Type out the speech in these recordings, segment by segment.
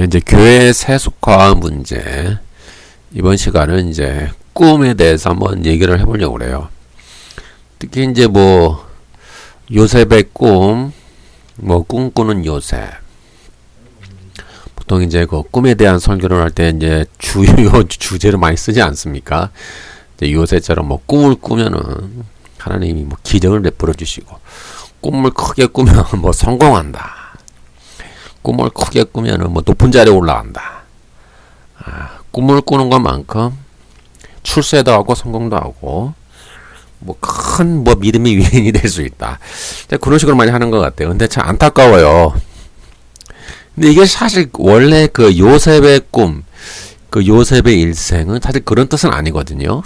이제 교회 세속화 문제, 이번 시간은 이제 꿈에 대해서 한번 얘기를 해보려고 그래요. 특히 이제 뭐 요셉의 꿈, 뭐 꿈꾸는 요셉. 보통 이제 그 꿈에 대한 설교를 할 때 이제 주요 주제를 많이 쓰지 않습니까? 이제 요셉처럼 뭐 꿈을 꾸면은 하나님이 뭐 기적을 베풀어 주시고, 꿈을 크게 꾸면 뭐 성공한다. 꿈을 크게 꾸면은 뭐 높은 자리에 올라간다. 꿈을 꾸는 것만큼 출세도 하고 성공도 하고 뭐 큰 뭐 믿음의 위인이 될 수 있다. 그런 식으로 많이 하는 것 같아요. 근데 참 안타까워요. 근데 이게 사실 원래 그 요셉의 꿈, 그 요셉의 일생은 사실 그런 뜻은 아니거든요.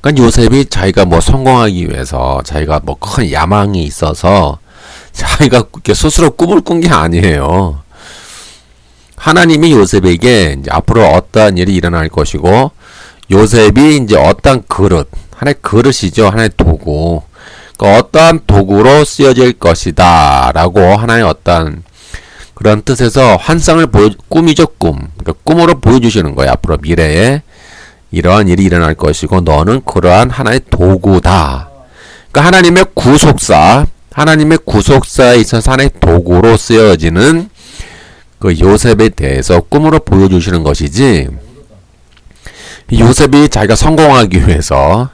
그러니까 요셉이 자기가 뭐 성공하기 위해서 자기가 뭐 큰 야망이 있어서 자기가 스스로 꿈을 꾼 게 아니에요. 하나님이 요셉에게 이제 앞으로 어떠한 일이 일어날 것이고, 요셉이 이제 어떠한 그릇, 하나의 그릇이죠. 하나의 도구. 그러니까 어떠한 도구로 쓰여질 것이다. 라고 하나의 어떠한 그런 뜻에서 환상을 꿈이죠, 꿈. 그러니까 꿈으로 보여주시는 거예요. 앞으로 미래에 이러한 일이 일어날 것이고, 너는 그러한 하나의 도구다. 그러니까 하나님의 구속사에 있어서 하나의 도구로 쓰여지는 그 요셉에 대해서 꿈으로 보여주시는 것이지, 요셉이 자기가 성공하기 위해서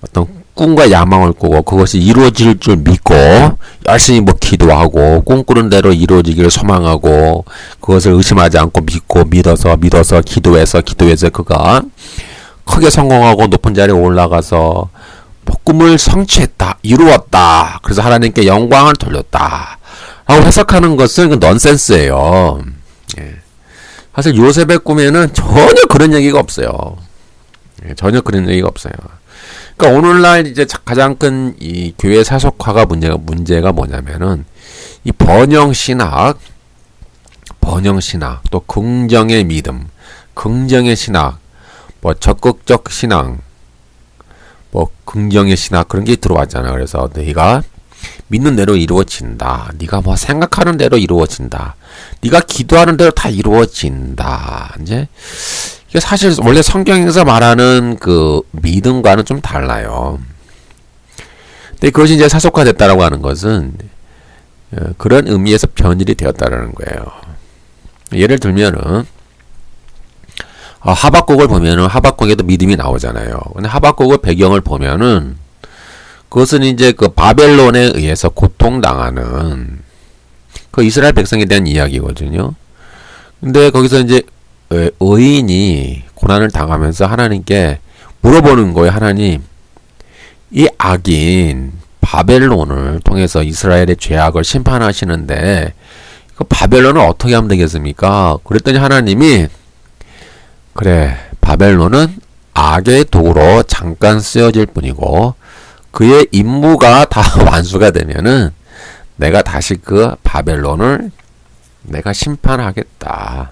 어떤 꿈과 야망을 꾸고 그것이 이루어질 줄 믿고 열심히 뭐 기도하고 꿈꾸는 대로 이루어지기를 소망하고 그것을 의심하지 않고 믿어서 기도해서 그가 크게 성공하고 높은 자리에 올라가서 꿈을 성취했다, 이루었다, 그래서 하나님께 영광을 돌렸다 라고 해석하는 것은 그 넌센스예요. 예. 사실 요셉의 꿈에는 전혀 그런 얘기가 없어요. 예, 전혀 그런 얘기가 없어요. 그러니까 오늘날 이제 가장 큰 이 교회 세속화가 문제가 뭐냐면은 이 번영신학, 또 긍정의 믿음, 긍정의 신학, 뭐 적극적 신앙, 뭐 긍정의 신학, 그런 게 들어왔잖아요. 그래서 네가 믿는 대로 이루어진다. 네가 뭐 생각하는 대로 이루어진다. 네가 기도하는 대로 다 이루어진다. 이제 이게 사실 원래 성경에서 말하는 그 믿음과는 좀 달라요. 근데 그것이 이제 세속화됐다라고 하는 것은 그런 의미에서 변질이 되었다라는 거예요. 예를 들면은 하박국을 보면은 하박국에도 믿음이 나오잖아요. 근데 하박국의 배경을 보면은 그것은 이제 그 바벨론에 의해서 고통당하는 그 이스라엘 백성에 대한 이야기거든요. 근데 거기서 이제 의인이 고난을 당하면서 하나님께 물어보는 거예요. 하나님, 이 악인 바벨론을 통해서 이스라엘의 죄악을 심판하시는데 그 바벨론을 어떻게 하면 되겠습니까? 그랬더니 하나님이 그래, 바벨론은 악의 도구로 잠깐 쓰여질 뿐이고 그의 임무가 다 완수가 되면은 내가 다시 그 바벨론을 내가 심판하겠다.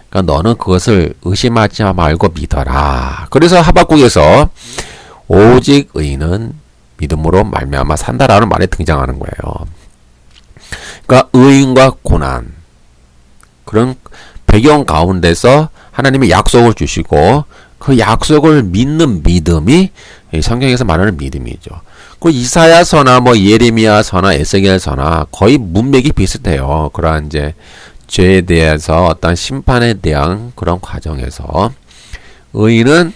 그러니까 너는 그것을 의심하지 말고 믿어라. 그래서 하박국에서 오직 의인은 믿음으로 말미암아 산다라는 말이 등장하는 거예요. 그러니까 의인과 고난, 그런 배경 가운데서 하나님이 약속을 주시고 그 약속을 믿는 믿음이 성경에서 말하는 믿음이죠. 그 이사야서나 뭐 예레미야서나 에스겔서나 거의 문맥이 비슷해요. 그러한 이제 죄에 대해서 어떤 심판에 대한 그런 과정에서 의인은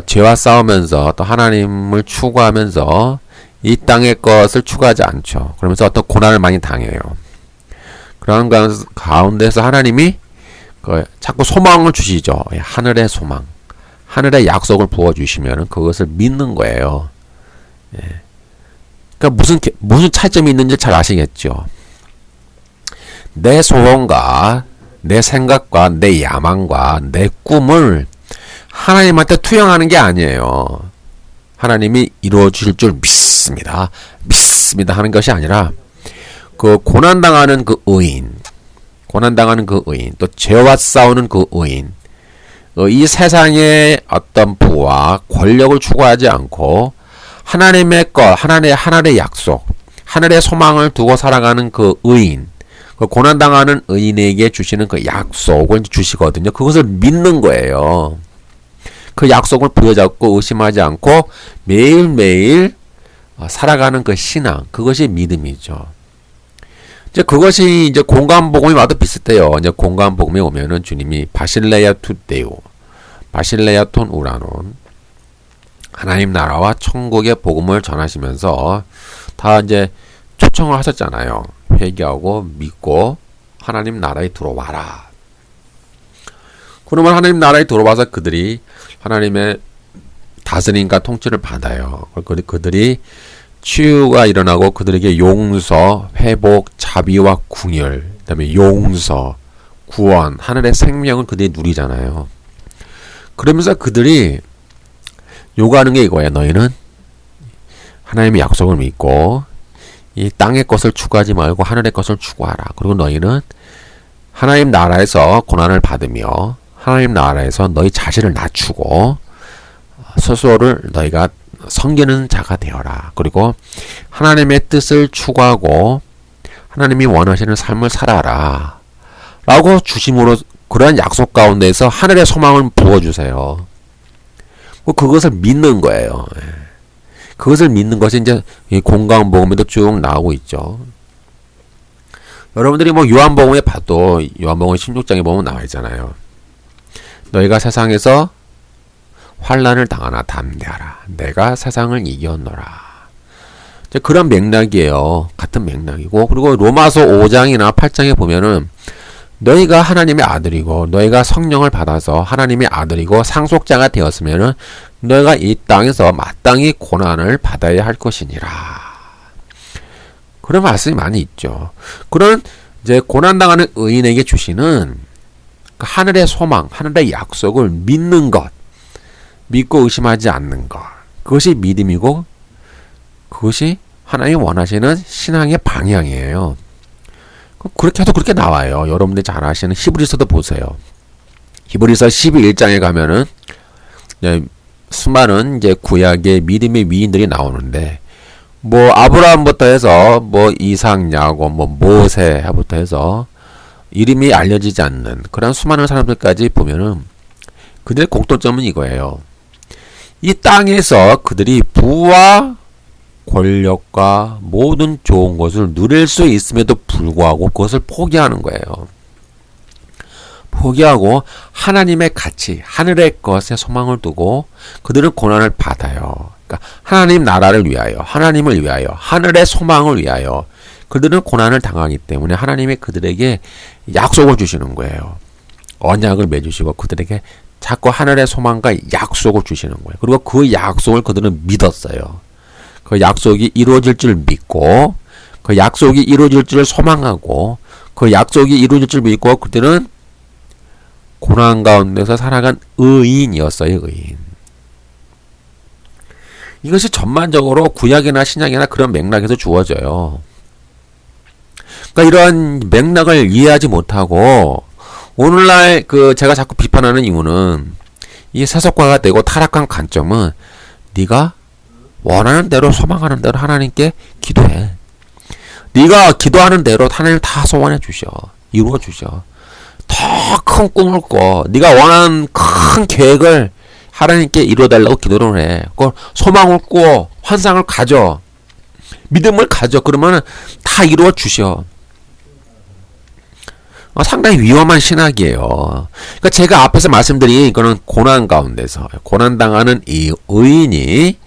죄와 싸우면서 또 하나님을 추구하면서 이 땅의 것을 추구하지 않죠. 그러면서 어떤 고난을 많이 당해요. 그런 가운데서 하나님이 자꾸 소망을 주시죠. 하늘의 소망, 하늘의 약속을 부어주시면 그것을 믿는 거예요. 예. 그러니까 무슨 차이점이 있는지 잘 아시겠죠. 내 소원과 내 생각과 내 야망과 내 꿈을 하나님한테 투영하는 게 아니에요. 하나님이 이루어 주실 줄 믿습니다 하는 것이 아니라 그 고난당하는 그 의인, 또 죄와 싸우는 그 의인, 이 세상의 어떤 부와 권력을 추구하지 않고 하나님의 것, 하나님의 약속, 하늘의 소망을 두고 살아가는 그 의인, 그 고난당하는 의인에게 주시는 그 약속을 주시거든요. 그것을 믿는 거예요. 그 약속을 부여잡고 의심하지 않고 매일매일 살아가는 그 신앙, 그것이 믿음이죠. 이제 그것이 이제 공감복음이 와도 비슷해요. 이제 공감복음에 오면은 주님이 바실레야 투데우, 바실레야 톤 우라논, 하나님 나라와 천국의 복음을 전하시면서 다 이제 초청을 하셨잖아요. 회개하고 믿고 하나님 나라에 들어와라. 그러면 하나님 나라에 들어와서 그들이 하나님의 다스림과 통치를 받아요. 그들이 치유가 일어나고 그들에게 용서, 회복, 자비와 궁열, 그다음에 용서, 구원, 하늘의 생명을 그들이 누리잖아요. 그러면서 그들이 요구하는 게 이거예요. 너희는 하나님의 약속을 믿고 이 땅의 것을 추구하지 말고 하늘의 것을 추구하라. 그리고 너희는 하나님 나라에서 고난을 받으며 하나님 나라에서 너희 자신을 낮추고 스스로를 너희가 섬기는 자가 되어라. 그리고 하나님의 뜻을 추구하고 하나님이 원하시는 삶을 살아라. 라고 주심으로 그러한 약속 가운데서 하늘의 소망을 부어주세요. 그것을 믿는 거예요. 그것을 믿는 것이 이제 공감복음에도 쭉 나오고 있죠. 여러분들이 뭐 요한복음에 봐도 요한복음 16장에 보면 나와 있잖아요. 너희가 세상에서 환난을 당하나 담대하라. 내가 세상을 이겼노라. 그런 맥락이에요. 같은 맥락이고, 그리고 로마서 5장이나 8장에 보면은 너희가 하나님의 아들이고 너희가 성령을 받아서 하나님의 아들이고 상속자가 되었으면은 너희가 이 땅에서 마땅히 고난을 받아야 할 것이니라. 그런 말씀이 많이 있죠. 그런 이제 고난당하는 의인에게 주시는 그 하늘의 소망, 하늘의 약속을 믿는 것, 믿고 의심하지 않는 것, 그것이 믿음이고 그것이 하나님이 원하시는 신앙의 방향이에요. 그렇게 해도 그렇게 나와요. 여러분들이 잘 아시는 히브리서도 보세요. 히브리서 12장에 가면은 수많은 이제 구약의 믿음의 위인들이 나오는데, 뭐 아브라함부터 해서 뭐 이삭, 야곱, 뭐 모세부터 해서 이름이 알려지지 않는 그런 수많은 사람들까지 보면은 그들의 공통점은 이거예요. 이 땅에서 그들이 부와 권력과 모든 좋은 것을 누릴 수 있음에도 불구하고 그것을 포기하는 거예요. 포기하고 하나님의 가치, 하늘의 것에 소망을 두고 그들은 고난을 받아요. 그러니까 하나님 나라를 위하여, 하나님을 위하여, 하늘의 소망을 위하여 그들은 고난을 당하기 때문에 하나님이 그들에게 약속을 주시는 거예요. 언약을 맺으시고 그들에게 자꾸 하늘의 소망과 약속을 주시는 거예요. 그리고 그 약속을 그들은 믿었어요. 그 약속이 이루어질 줄 믿고 그 약속이 이루어질 줄 소망하고 그 약속이 이루어질 줄 믿고 그들은 고난 가운데서 살아간 의인이었어요. 의인. 이것이 전반적으로 구약이나 신약이나 그런 맥락에서 주어져요. 그러니까 이러한 맥락을 이해하지 못하고 오늘날 그 제가 자꾸 비판하는 이유는 이 세속화가 되고 타락한 관점은 네가 원하는 대로 소망하는 대로 하나님께 기도해. 네가 기도하는 대로 하나님 다 소원해 주셔. 이루어 주셔. 더 큰 꿈을 꿔. 네가 원하는 큰 계획을 하나님께 이루어달라고 기도를 해. 그걸 소망을 꾸어. 환상을 가져. 믿음을 가져. 그러면 다 이루어 주셔. 상당히 위험한 신학이에요. 그러니까 제가 앞에서 말씀드린 이거는 고난 가운데서 고난당하는 이 의인이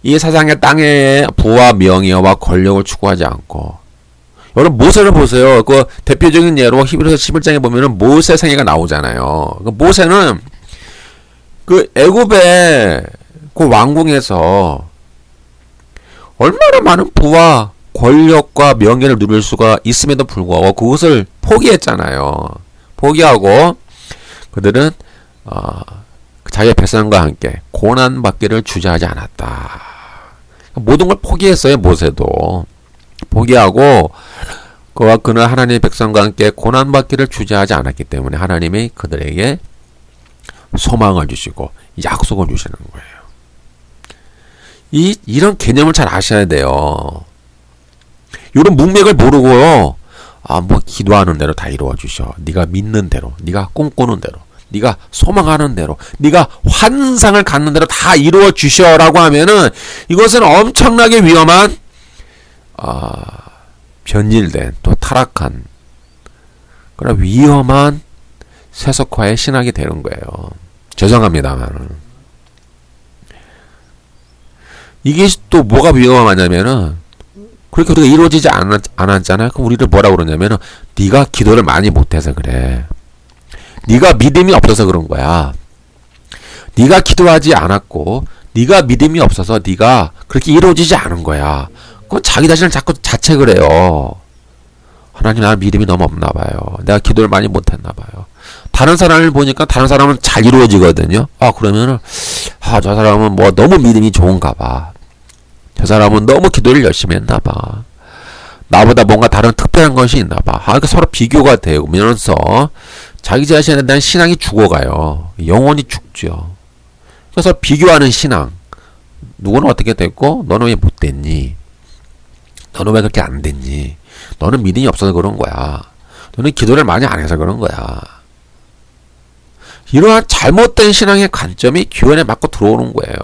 이 세상의 땅의 부와 명예와 권력을 추구하지 않고, 여러분 모세를 보세요. 그 대표적인 예로 히브리서 11장에 보면은 모세 생애가 나오잖아요. 그 모세는 그 애굽의 그 왕궁에서 얼마나 많은 부와 권력과 명예를 누릴 수가 있음에도 불구하고 그것을 포기했잖아요. 포기하고 그들은 자기의 백성과 함께 고난받기를 주저하지 않았다. 모든 걸 포기했어요. 모세도 포기하고 그와 그는 하나님의 백성과 함께 고난받기를 주저하지 않았기 때문에 하나님이 그들에게 소망을 주시고 약속을 주시는 거예요. 이런 개념을 잘 아셔야 돼요. 이런 문맥을 모르고요. 뭐 기도하는 대로 다 이루어 주셔. 네가 믿는 대로, 네가 꿈꾸는 대로, 네가 소망하는 대로, 네가 환상을 갖는 대로 다 이루어 주셔라고 하면은 이것은 엄청나게 위험한 변질된 또 타락한 그런 위험한 세속화의 신학이 되는 거예요. 죄송합니다만 이게 또 뭐가 위험하냐면은 그렇게 우리가 이루어지지 않았잖아요. 그럼 우리를 뭐라고 그러냐면은 네가 기도를 많이 못해서 그래. 네가 믿음이 없어서 그런 거야. 네가 기도하지 않았고 네가 믿음이 없어서 네가 그렇게 이루어지지 않은 거야. 그건 자기 자신을 자꾸 자책을 해요. 하나님, 나는 믿음이 너무 없나 봐요. 내가 기도를 많이 못했나 봐요. 다른 사람을 보니까 다른 사람은 잘 이루어지거든요. 그러면은 저 사람은 뭐 너무 믿음이 좋은가 봐. 저 사람은 너무 기도를 열심히 했나 봐. 나보다 뭔가 다른 특별한 것이 있나 봐. 그러니까 서로 비교가 되면서 자기 자신에 대한 신앙이 죽어가요. 영원히 죽죠. 그래서 비교하는 신앙. 누구는 어떻게 됐고 너는 왜 못 됐니? 너는 왜 그렇게 안 됐니? 너는 믿음이 없어서 그런 거야. 너는 기도를 많이 안 해서 그런 거야. 이러한 잘못된 신앙의 관점이 교회에 맞고 들어오는 거예요.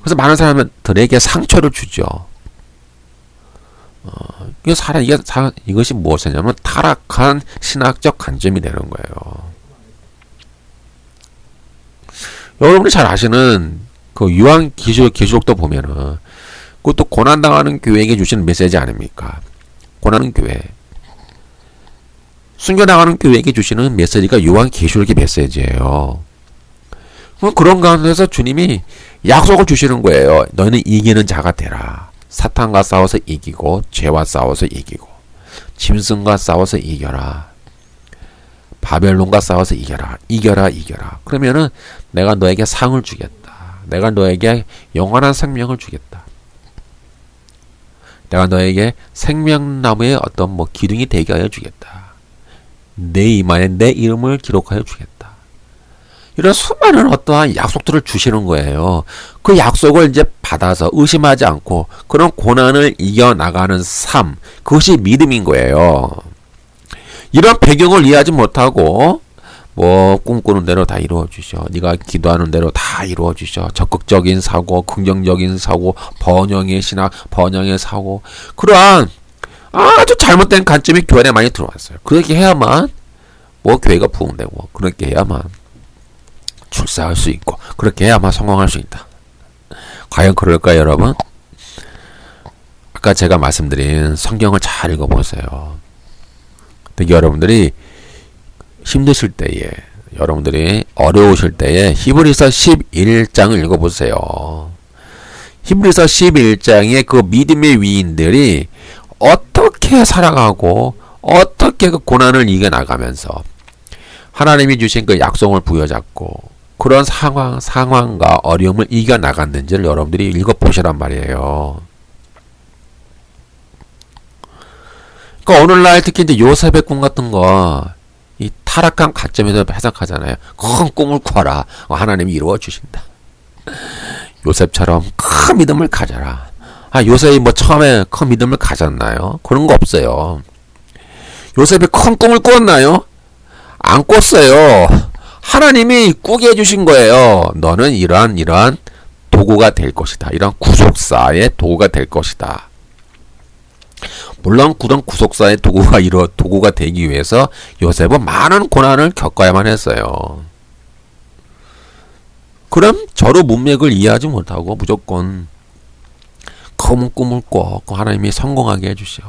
그래서 많은 사람들에게 상처를 주죠. 이것이 무엇이냐면 타락한 신학적 관점이 되는 거예요. 여러분이 잘 아시는 그 요한계시록도 보면은 그것도 고난당하는 교회에게 주시는 메시지 아닙니까? 고난하는 교회. 순교당하는 교회에게 주시는 메시지가 요한계시록의 메시지예요. 그런 가운데서 주님이 약속을 주시는 거예요. 너희는 이기는 자가 되라. 사탄과 싸워서 이기고 죄와 싸워서 이기고 짐승과 싸워서 이겨라. 바벨론과 싸워서 이겨라. 이겨라. 그러면은 내가 너에게 상을 주겠다. 내가 너에게 영원한 생명을 주겠다. 내가 너에게 생명나무의 어떤 기둥이 되게 하여 주겠다. 내 이마에 내 이름을 기록하여 주겠다. 이런 수많은 어떠한 약속들을 주시는 거예요. 그 약속을 이제 받아서 의심하지 않고 그런 고난을 이겨나가는 삶, 그것이 믿음인 거예요. 이런 배경을 이해하지 못하고 꿈꾸는 대로 다 이루어 주셔. 네가 기도하는 대로 다 이루어 주셔. 적극적인 사고, 긍정적인 사고, 번영의 신학, 번영의 사고, 그러한 아주 잘못된 관점이 교회 안에 많이 들어왔어요. 그렇게 해야만 교회가 부흥되고, 그렇게 해야만 출세할 수 있고, 그렇게 해야만 성공할 수 있다. 과연 그럴까요, 여러분? 아까 제가 말씀드린 성경을 잘 읽어보세요. 특히 여러분들이 힘드실 때에, 여러분들이 어려우실 때에 히브리서 11장을 읽어보세요. 히브리서 11장의 그 믿음의 위인들이 어떻게 살아가고 어떻게 그 고난을 이겨나가면서 하나님이 주신 그 약속을 부여잡고 그런 상황과 어려움을 이겨나갔는지를 여러분들이 읽어보시란 말이에요. 그러니까 오늘날 특히 이제 요셉의 꿈 같은 거, 이 타락한 가점에서 해석하잖아요. 큰 꿈을 꿔라. 하나님이 이루어 주신다. 요셉처럼 큰 믿음을 가져라. 요셉이 처음에 큰 믿음을 가졌나요? 그런 거 없어요. 요셉이 큰 꿈을 꿨나요? 안 꿨어요. 하나님이 꾸게 해주신 거예요. 너는 이러한 도구가 될 것이다. 이런 구속사의 도구가 될 것이다. 물론 그런 구속사의 도구가 되기 위해서 요셉은 많은 고난을 겪어야만 했어요. 그럼 저로 문맥을 이해하지 못하고 무조건 큰 꿈을 꿔 하나님이 성공하게 해주셔.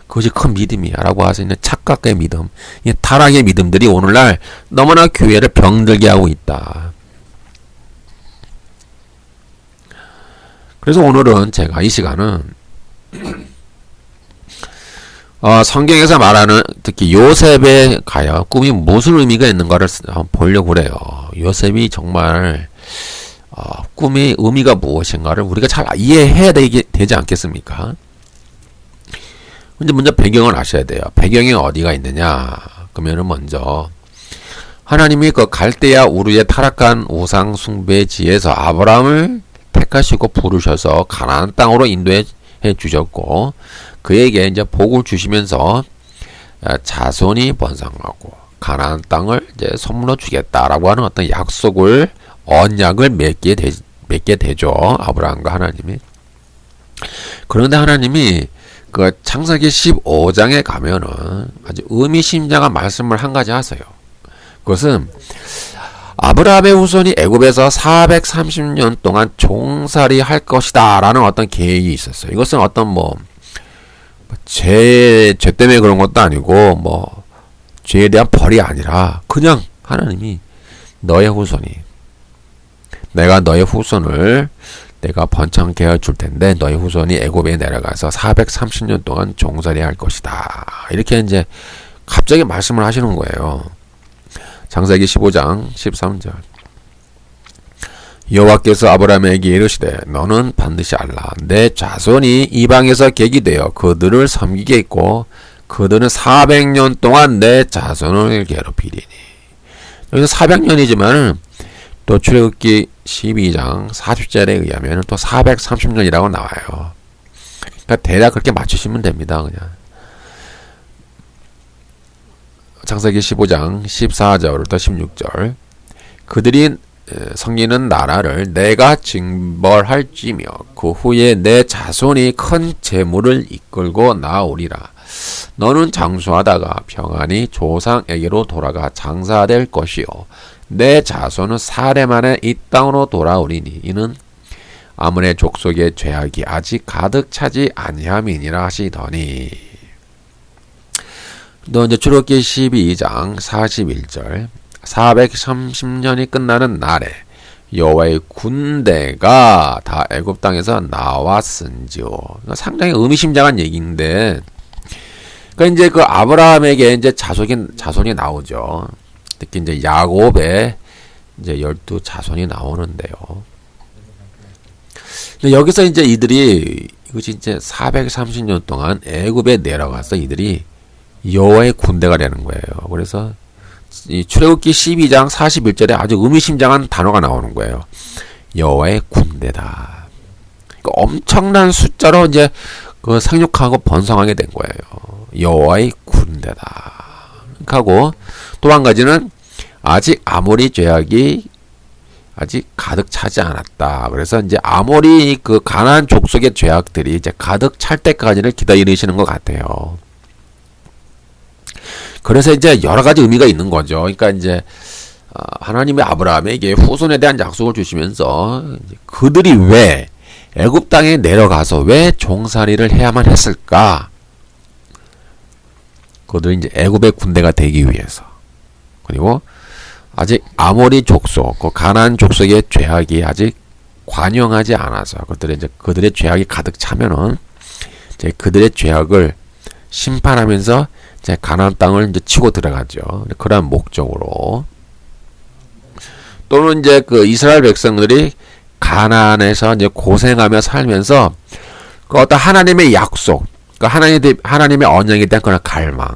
그것이 큰 믿음이야 라고 할 수 있는 착각의 믿음, 이 타락의 믿음들이 오늘날 너무나 교회를 병들게 하고 있다. 그래서 오늘은 제가 이 시간은 성경에서 말하는 특히 요셉의 꿈이 무슨 의미가 있는가를 한번 보려고 그래요. 요셉이 정말 꿈의 의미가 무엇인가를 우리가 잘 이해해야 되지 않겠습니까? 근데 먼저 배경을 아셔야 돼요. 배경이 어디가 있느냐? 그러면은 먼저 하나님이 그 갈대아 우르의 타락한 우상 숭배의 지에서 아브라함을 택하시고 부르셔서 가나안 땅으로 인도해 해 주셨고 그에게 이제 복을 주시면서 자손이 번성하고 가나안 땅을 이제 선물로 주겠다라고 하는 어떤 약속을 언약을 맺게 되죠. 아브라함과 하나님이. 그런데 하나님이 그 창세기 15장에 가면은 아주 의미심장한 말씀을 한 가지 하세요. 그것은 아브라함의 후손이 애굽에서 430년 동안 종살이 할 것이다 라는 어떤 계획이 있었어요. 이것은 어떤 죄 때문에 그런 것도 아니고 죄에 대한 벌이 아니라 그냥 하나님이 너의 후손이 내가 너의 후손을 내가 번창케 해줄 텐데 너희 후손이 애굽에 내려가서 430년 동안 종살이 할 것이다. 이렇게 이제 갑자기 말씀을 하시는 거예요. 창세기 15장 13절. 여호와께서 아브라함에게 이르시되 너는 반드시 알라. 내 자손이 이방에서 객이 되어 그들을 섬기겠고 그들은 400년 동안 내 자손을 괴롭히리니. 여기서 400년이지만 또 출애굽기 12장 40절에 의하면 또 430년이라고 나와요. 그러니까 대략 그렇게 맞추시면 됩니다. 그냥. 창세기 15장 14절부터 16절. 그들이 섬기는 나라를 내가 징벌할지며 그 후에 내 자손이 큰 재물을 이끌고 나오리라. 너는 장수하다가 평안히 조상에게로 돌아가 장사될 것이요 내 자손은 사례 만에 이 땅으로 돌아오리니 이는 아몬의 족속의 죄악이 아직 가득 차지 아니함이니라 하시더니. 또 이제 출애굽기 12장 41절. 430년이 끝나는 날에 여호와의 군대가 다 애굽 땅에서 나왔은지요. 상당히 의미심장한 얘기인데, 그러니까 이제 그 아브라함에게 이제 자손이 나오죠. 특히 이제 야곱의 이제 12자손이 나오는데요. 여기서 이제 이들이 이것이 이제 430년 동안 애굽에 내려가서 이들이 여호와의 군대가 되는 거예요. 그래서 이 출애굽기 12장 41절에 아주 의미심장한 단어가 나오는 거예요. 여호와의 군대다. 그러니까 엄청난 숫자로 이제 그 상륙하고 번성하게 된 거예요. 여호와의 군대다. 하고 또 한 가지는 아직 아모리 죄악이 아직 가득 차지 않았다. 그래서 이제 아모리 그 가나안 족속의 죄악들이 이제 가득 찰 때까지를 기다리시는 것 같아요. 그래서 이제 여러 가지 의미가 있는 거죠. 그러니까 이제 하나님이 아브라함에게 후손에 대한 약속을 주시면서 그들이 왜 애굽 땅에 내려가서 왜 종살이를 해야만 했을까? 그들이 이제 애굽의 군대가 되기 위해서. 그리고 아직 아모리 족속, 그 가나안 족속의 죄악이 아직 관영하지 않아서 그들의 죄악이 가득 차면은 이제 그들의 죄악을 심판하면서 이제 가나안 땅을 이제 치고 들어가죠. 그러한 목적으로. 또는 이제 그 이스라엘 백성들이 가나안에서 이제 고생하며 살면서 그 어떤 하나님의 약속, 그 하나님의 언약에 대한 그런 갈망.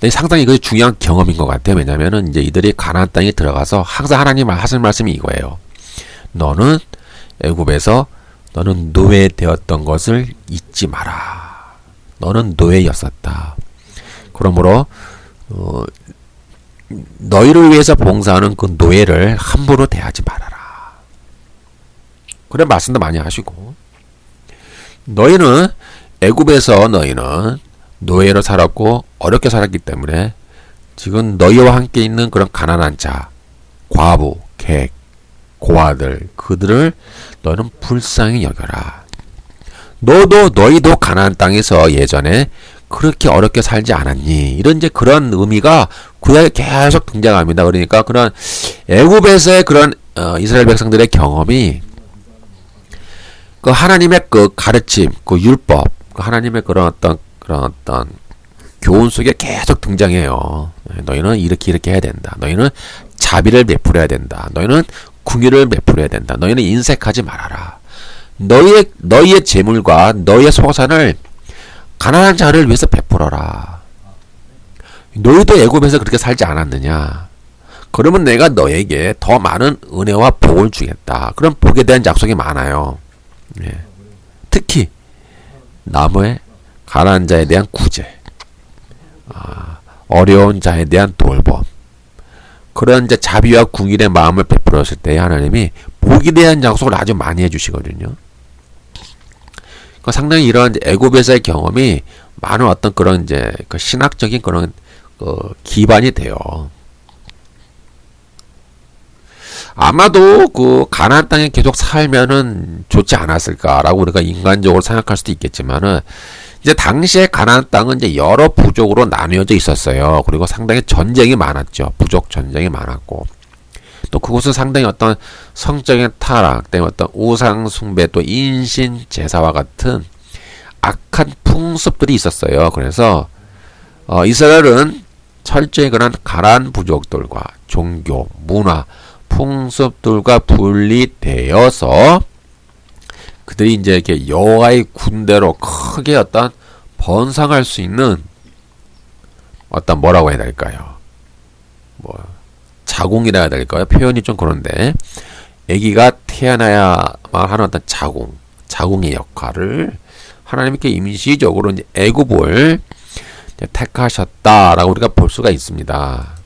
상당히 이것이 중요한 경험인 것 같아요. 왜냐면은 이제 이들이 가나안 땅에 들어가서 항상 하나님 하시는 말씀이 이거예요. 너는 애굽에서 너는 노예되었던 것을 잊지 마라. 너는 노예였었다. 그러므로 너희를 위해서 봉사하는 그 노예를 함부로 대하지 말아라. 그런 말씀도 많이 하시고, 너희는 애굽에서 너희는 노예로 살았고 어렵게 살았기 때문에 지금 너희와 함께 있는 그런 가난한 자, 과부, 객, 고아들, 그들을 너는 불쌍히 여겨라. 너희도 가나안 땅에서 예전에 그렇게 어렵게 살지 않았니? 이런 이제 그런 의미가 구약에 계속 등장합니다. 그러니까 그런 애굽에서의 그런 이스라엘 백성들의 경험이 그 하나님의 그 가르침, 그 율법, 그 하나님의 그런 어떤 교훈 속에 계속 등장해요. 너희는 이렇게 해야 된다. 너희는 자비를 베풀어야 된다. 너희는 궁유를 베풀어야 된다. 너희는 인색하지 말아라. 너희의 재물과 너희의 소산을 가난한 자를 위해서 베풀어라. 너희도 애굽에서 그렇게 살지 않았느냐? 그러면 내가 너에게 더 많은 은혜와 복을 주겠다. 그런 복에 대한 약속이 많아요. 예. 남의 가난한 자에 대한 구제, 어려운 자에 대한 돌봄, 그런 이제 자비와 궁일의 마음을 베풀었을 때 하나님이 복에 대한 약속을 아주 많이 해주시거든요. 상당히 이런 애굽에서의 경험이 많은 어떤 그런 이제 그 신학적인 그런 기반이 돼요. 아마도 그 가나안 땅에 계속 살면은 좋지 않았을까라고 우리가 인간적으로 생각할 수도 있겠지만은 이제 당시에 가나안 땅은 이제 여러 부족으로 나뉘어져 있었어요. 그리고 상당히 전쟁이 많았죠. 부족 전쟁이 많았고 또 그곳은 상당히 어떤 성적인 타락 때문에 어떤 우상 숭배 또 인신 제사와 같은 악한 풍습들이 있었어요. 그래서 이스라엘은 철저히 그런 가나안 부족들과 종교, 문화, 풍습들과 분리되어서 그들이 이제 이렇게 여호와의 군대로 크게 어떤 번성할 수 있는 어떤 뭐라고 해야 될까요? 뭐 자궁이라 해야 될까요? 표현이 좀 그런데 아기가 태어나야만 하는 어떤 자궁의 역할을 하나님께 임시적으로 이제 애굽을 택하셨다라고 우리가 볼 수가 있습니다.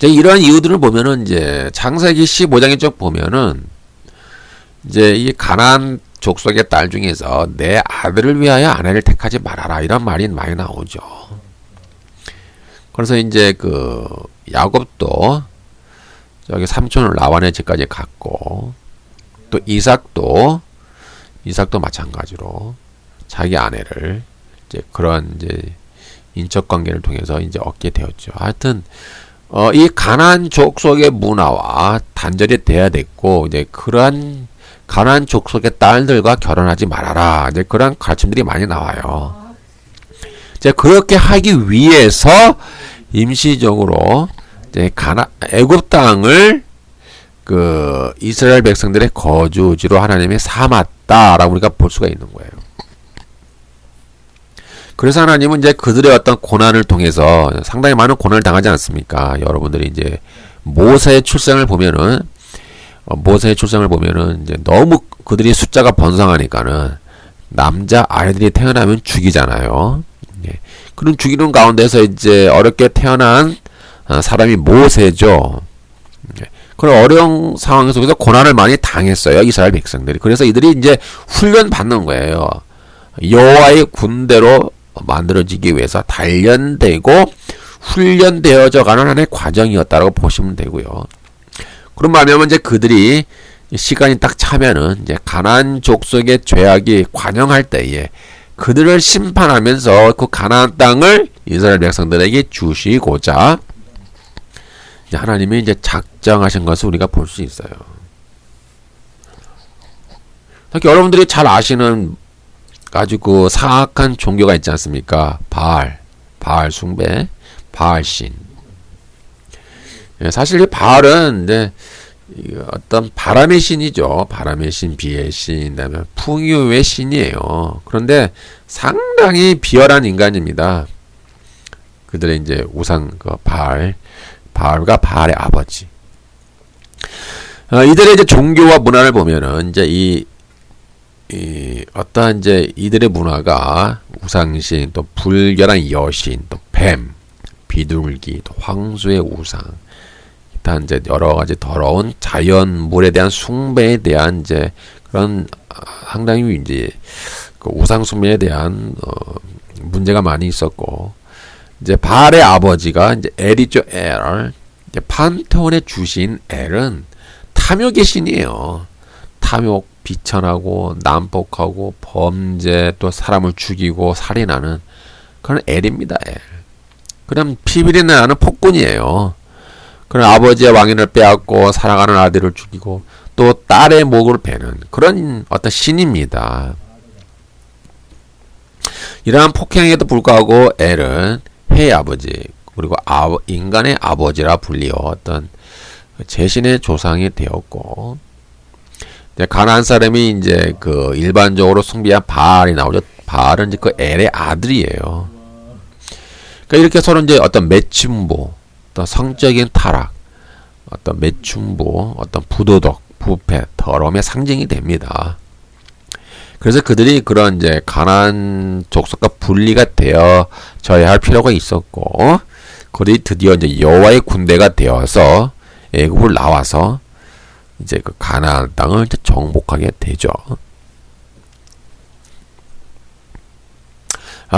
이러한 이유들을 보면은 이제 창세기 15장에 쭉 보면은 이제 이 가나안 족속의 딸 중에서 내 아들을 위하여 아내를 택하지 말아라 이런 말이 많이 나오죠. 그래서 이제 그 야곱도 저기 삼촌을 라반의 집까지 갔고 또 이삭도 마찬가지로 자기 아내를 이제 그런 이제 인척 관계를 통해서 이제 얻게 되었죠. 하여튼 이 가나안 족속의 문화와 단절이 돼야 됐고 이제 그러한 가나안 족속의 딸들과 결혼하지 말아라 이제 그런 가르침들이 많이 나와요. 이제 그렇게 하기 위해서 임시적으로 이제 애굽 땅을 그 이스라엘 백성들의 거주지로 하나님이 삼았다라고 우리가 볼 수가 있는 거예요. 그래서 하나님은 이제 그들의 어떤 고난을 통해서 상당히 많은 고난을 당하지 않습니까? 여러분들이 이제 모세의 출생을 보면은 이제 너무 그들이 숫자가 번성하니까는 남자 아이들이 태어나면 죽이잖아요. 예. 그런 죽이는 가운데서 이제 어렵게 태어난 사람이 모세죠. 예. 그런 어려운 상황 속에서 고난을 많이 당했어요. 이스라엘 백성들이. 그래서 이들이 이제 훈련 받는 거예요. 여호와의 군대로 만들어지기 위해서 단련되고 훈련되어져 가는 하나의 과정이었다라고 보시면 되고요. 그런 말하면 이제 그들이 시간이 딱 차면은 이제 가나안 족속의 죄악이 관영할 때에 그들을 심판하면서 그 가나안 땅을 이스라엘 백성들에게 주시고자 이제 하나님이 이제 작정하신 것을 우리가 볼 수 있어요. 특히 여러분들이 잘 아시는 아주 그 사악한 종교가 있지 않습니까? 바알 숭배, 바알신. 사실 이 바알은 이제 어떤 바람의 신이죠. 바람의 신, 비의 신, 그다음에 풍요의 신이에요. 그런데 상당히 비열한 인간입니다. 그들의 이제 우상 그 바알과 바알의 아버지. 이들의 이제 종교와 문화를 보면은 이제 이 어떠한 이제 이들의 문화가 우상신, 또 불결한 여신, 또 뱀, 비둘기, 또 황소의 우상, 기타 이제 여러 가지 더러운 자연물에 대한 숭배에 대한 이제 그런 상당히 이제 그 우상 숭배에 대한 문제가 많이 있었고, 이제 바알의 아버지가 이제 엘이죠. 이제 판테온의 주신 엘은 탐욕의 신이에요. 탐욕, 비천하고 난폭하고 범죄 또 사람을 죽이고 살인하는 그런 엘입니다. 엘. 그럼 피비린내 나는 폭군이에요. 그런 아버지의 왕위를 빼앗고 사랑하는 아들을 죽이고 또 딸의 목을 베는 그런 어떤 신입니다. 이러한 폭행에도 불구하고 엘은 해의 아버지 그리고 인간의 아버지라 불리어 어떤 제신의 조상이 되었고, 가나안 사람이 이제 그 일반적으로 숭배한 바알이 나오죠. 바알은 이제 그 엘의 아들이에요. 그러니까 이렇게 서로 이제 어떤 매춘부, 어떤 성적인 타락, 어떤 매춘부, 어떤 부도덕, 부패, 더러움의 상징이 됩니다. 그래서 그들이 그런 이제 가나안 족속과 분리가 되어져야 할 필요가 있었고, 그들이 드디어 이제 여호와의 군대가 되어서 애굽을 나와서 이제 그 가나안 땅을 이제 정복하게 되죠.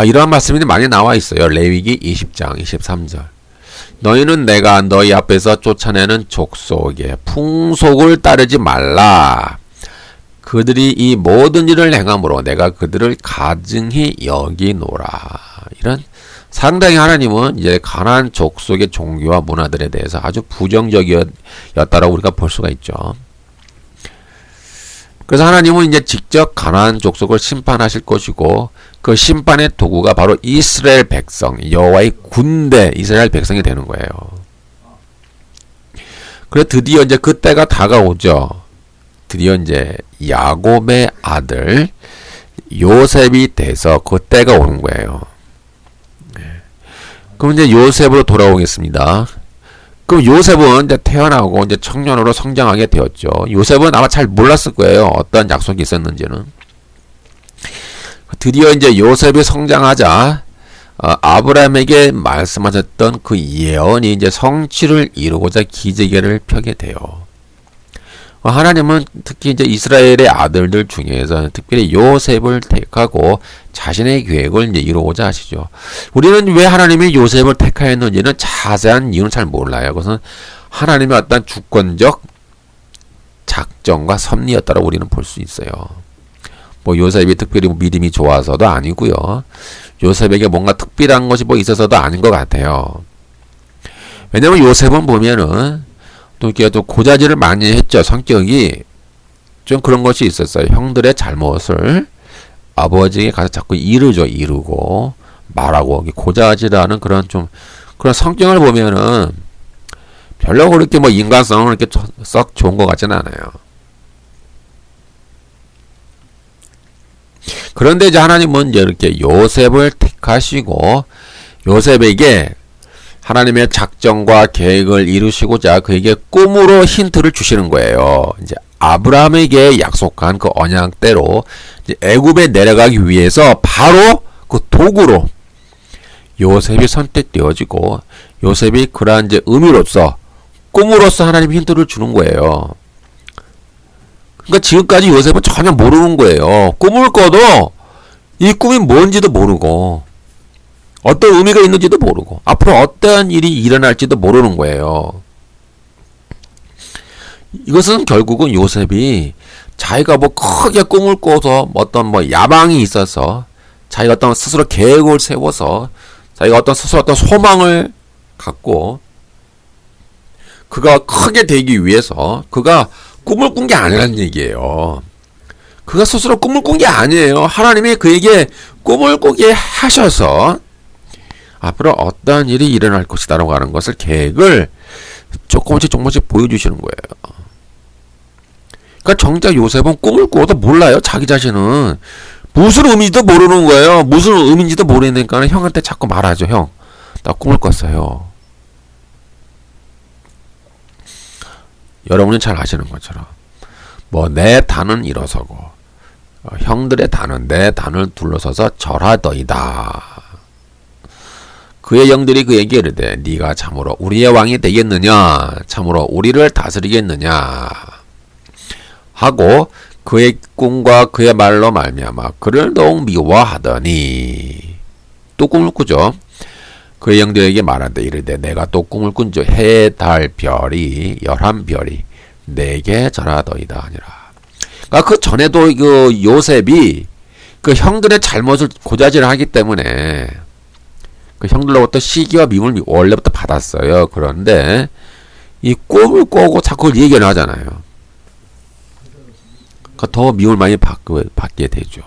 이러한 말씀이 많이 나와 있어요. 레위기 20장 23절. 너희는 내가 너희 앞에서 쫓아내는 족속의 풍속을 따르지 말라. 그들이 이 모든 일을 행함으로 내가 그들을 가증히 여기노라. 이런 상당히 하나님은 이제 가나안 족속의 종교와 문화들에 대해서 아주 부정적이었다라고 우리가 볼 수가 있죠. 그래서 하나님은 이제 직접 가나안 족속을 심판하실 것이고, 그 심판의 도구가 바로 이스라엘 백성, 여호와의 군대, 이스라엘 백성이 되는 거예요. 그래서 드디어 이제 그때가 다가오죠. 드디어 이제 야곱의 아들 요셉이 돼서 그때가 오는 거예요. 그럼 이제 요셉으로 돌아오겠습니다. 그럼 요셉은 이제 태어나고 이제 청년으로 성장하게 되었죠. 요셉은 아마 잘 몰랐을 거예요. 어떤 약속이 있었는지는. 드디어 이제 요셉이 성장하자 아브라함에게 말씀하셨던 그 예언이 이제 성취를 이루고자 기지개를 펴게 돼요. 하나님은 특히 이제 이스라엘의 아들들 중에서 특별히 요셉을 택하고 자신의 계획을 이제 이루고자 하시죠. 우리는 왜 하나님이 요셉을 택하였는지는 자세한 이유는 잘 몰라요. 그것은 하나님의 어떤 주권적 작정과 섭리였다고 우리는 볼 수 있어요. 뭐 요셉이 특별히 믿음이 좋아서도 아니고요. 요셉에게 뭔가 특별한 것이 뭐 있어서도 아닌 것 같아요. 왜냐면 요셉은 보면은 또 이렇게 또 고자질을 많이 했죠. 성격이 좀 그런 것이 있었어요. 형들의 잘못을 아버지에게 가서 자꾸 이르고 말하고 고자질하는 그런 좀 그런 성격을 보면은 별로 그렇게 뭐 인간성은 그렇게 썩 좋은 것 같지는 않아요. 그런데 이제 하나님은 이제 이렇게 요셉을 택하시고 요셉에게 하나님의 작정과 계획을 이루시고자 그에게 꿈으로 힌트를 주시는 거예요. 이제 아브라함에게 약속한 그 언약대로 이제 애굽에 내려가기 위해서 바로 그 도구로 요셉이 선택되어지고 요셉이 그러한 이제 의미로서 꿈으로서 하나님 힌트를 주는 거예요. 그러니까 지금까지 요셉은 전혀 모르는 거예요. 꿈을 꿔도 이 꿈이 뭔지도 모르고 어떤 의미가 있는지도 모르고 앞으로 어떠한 일이 일어날지도 모르는 거예요. 이것은 결국은 요셉이 자기가 뭐 크게 꿈을 꿔서 어떤 뭐 야망이 있어서 자기가 어떤 스스로 계획을 세워서 자기가 어떤 스스로 어떤 소망을 갖고 그가 크게 되기 위해서 그가 꿈을 꾼 게 아니라는 얘기예요. 그가 스스로 꿈을 꾼 게 아니에요. 하나님이 그에게 꿈을 꾸게 하셔서 앞으로 어떠한 일이 일어날 것이다라고 하는 것을 계획을 조금씩 보여주시는 거예요. 그러니까 정작 요셉은 꿈을 꿔도 몰라요. 자기 자신은 무슨 의미인지도 모르는 거예요. 무슨 의미인지도 모르니까 형한테 자꾸 말하죠. 형, 나 꿈을 꿨어요. 여러분은 잘 아시는 것처럼 뭐 내 단은 일어서고 형들의 단은 내 단을 둘러서서 절하더이다. 그의 영들이 그에게 이르되 네가 참으로 우리의 왕이 되겠느냐 참으로 우리를 다스리겠느냐 하고 그의 꿈과 그의 말로 말미암아 그를 더욱 미워하더니 또 꿈을 꾸죠. 그의 영들에게 말하되 이르되 내가 또 꿈을 꾼 즉 해, 달, 별이 11별이 내게 절하더이다 하니라. 그러니까 그 전에도 그 요셉이 그 형들의 잘못을 고자질을 하기 때문에 그 형들로부터 시기와 미움을 원래부터 받았어요. 그런데 이 꿈을 꿔고 자꾸 얘기를 하잖아요. 그러니까 더 미움을 많이 받게 되죠.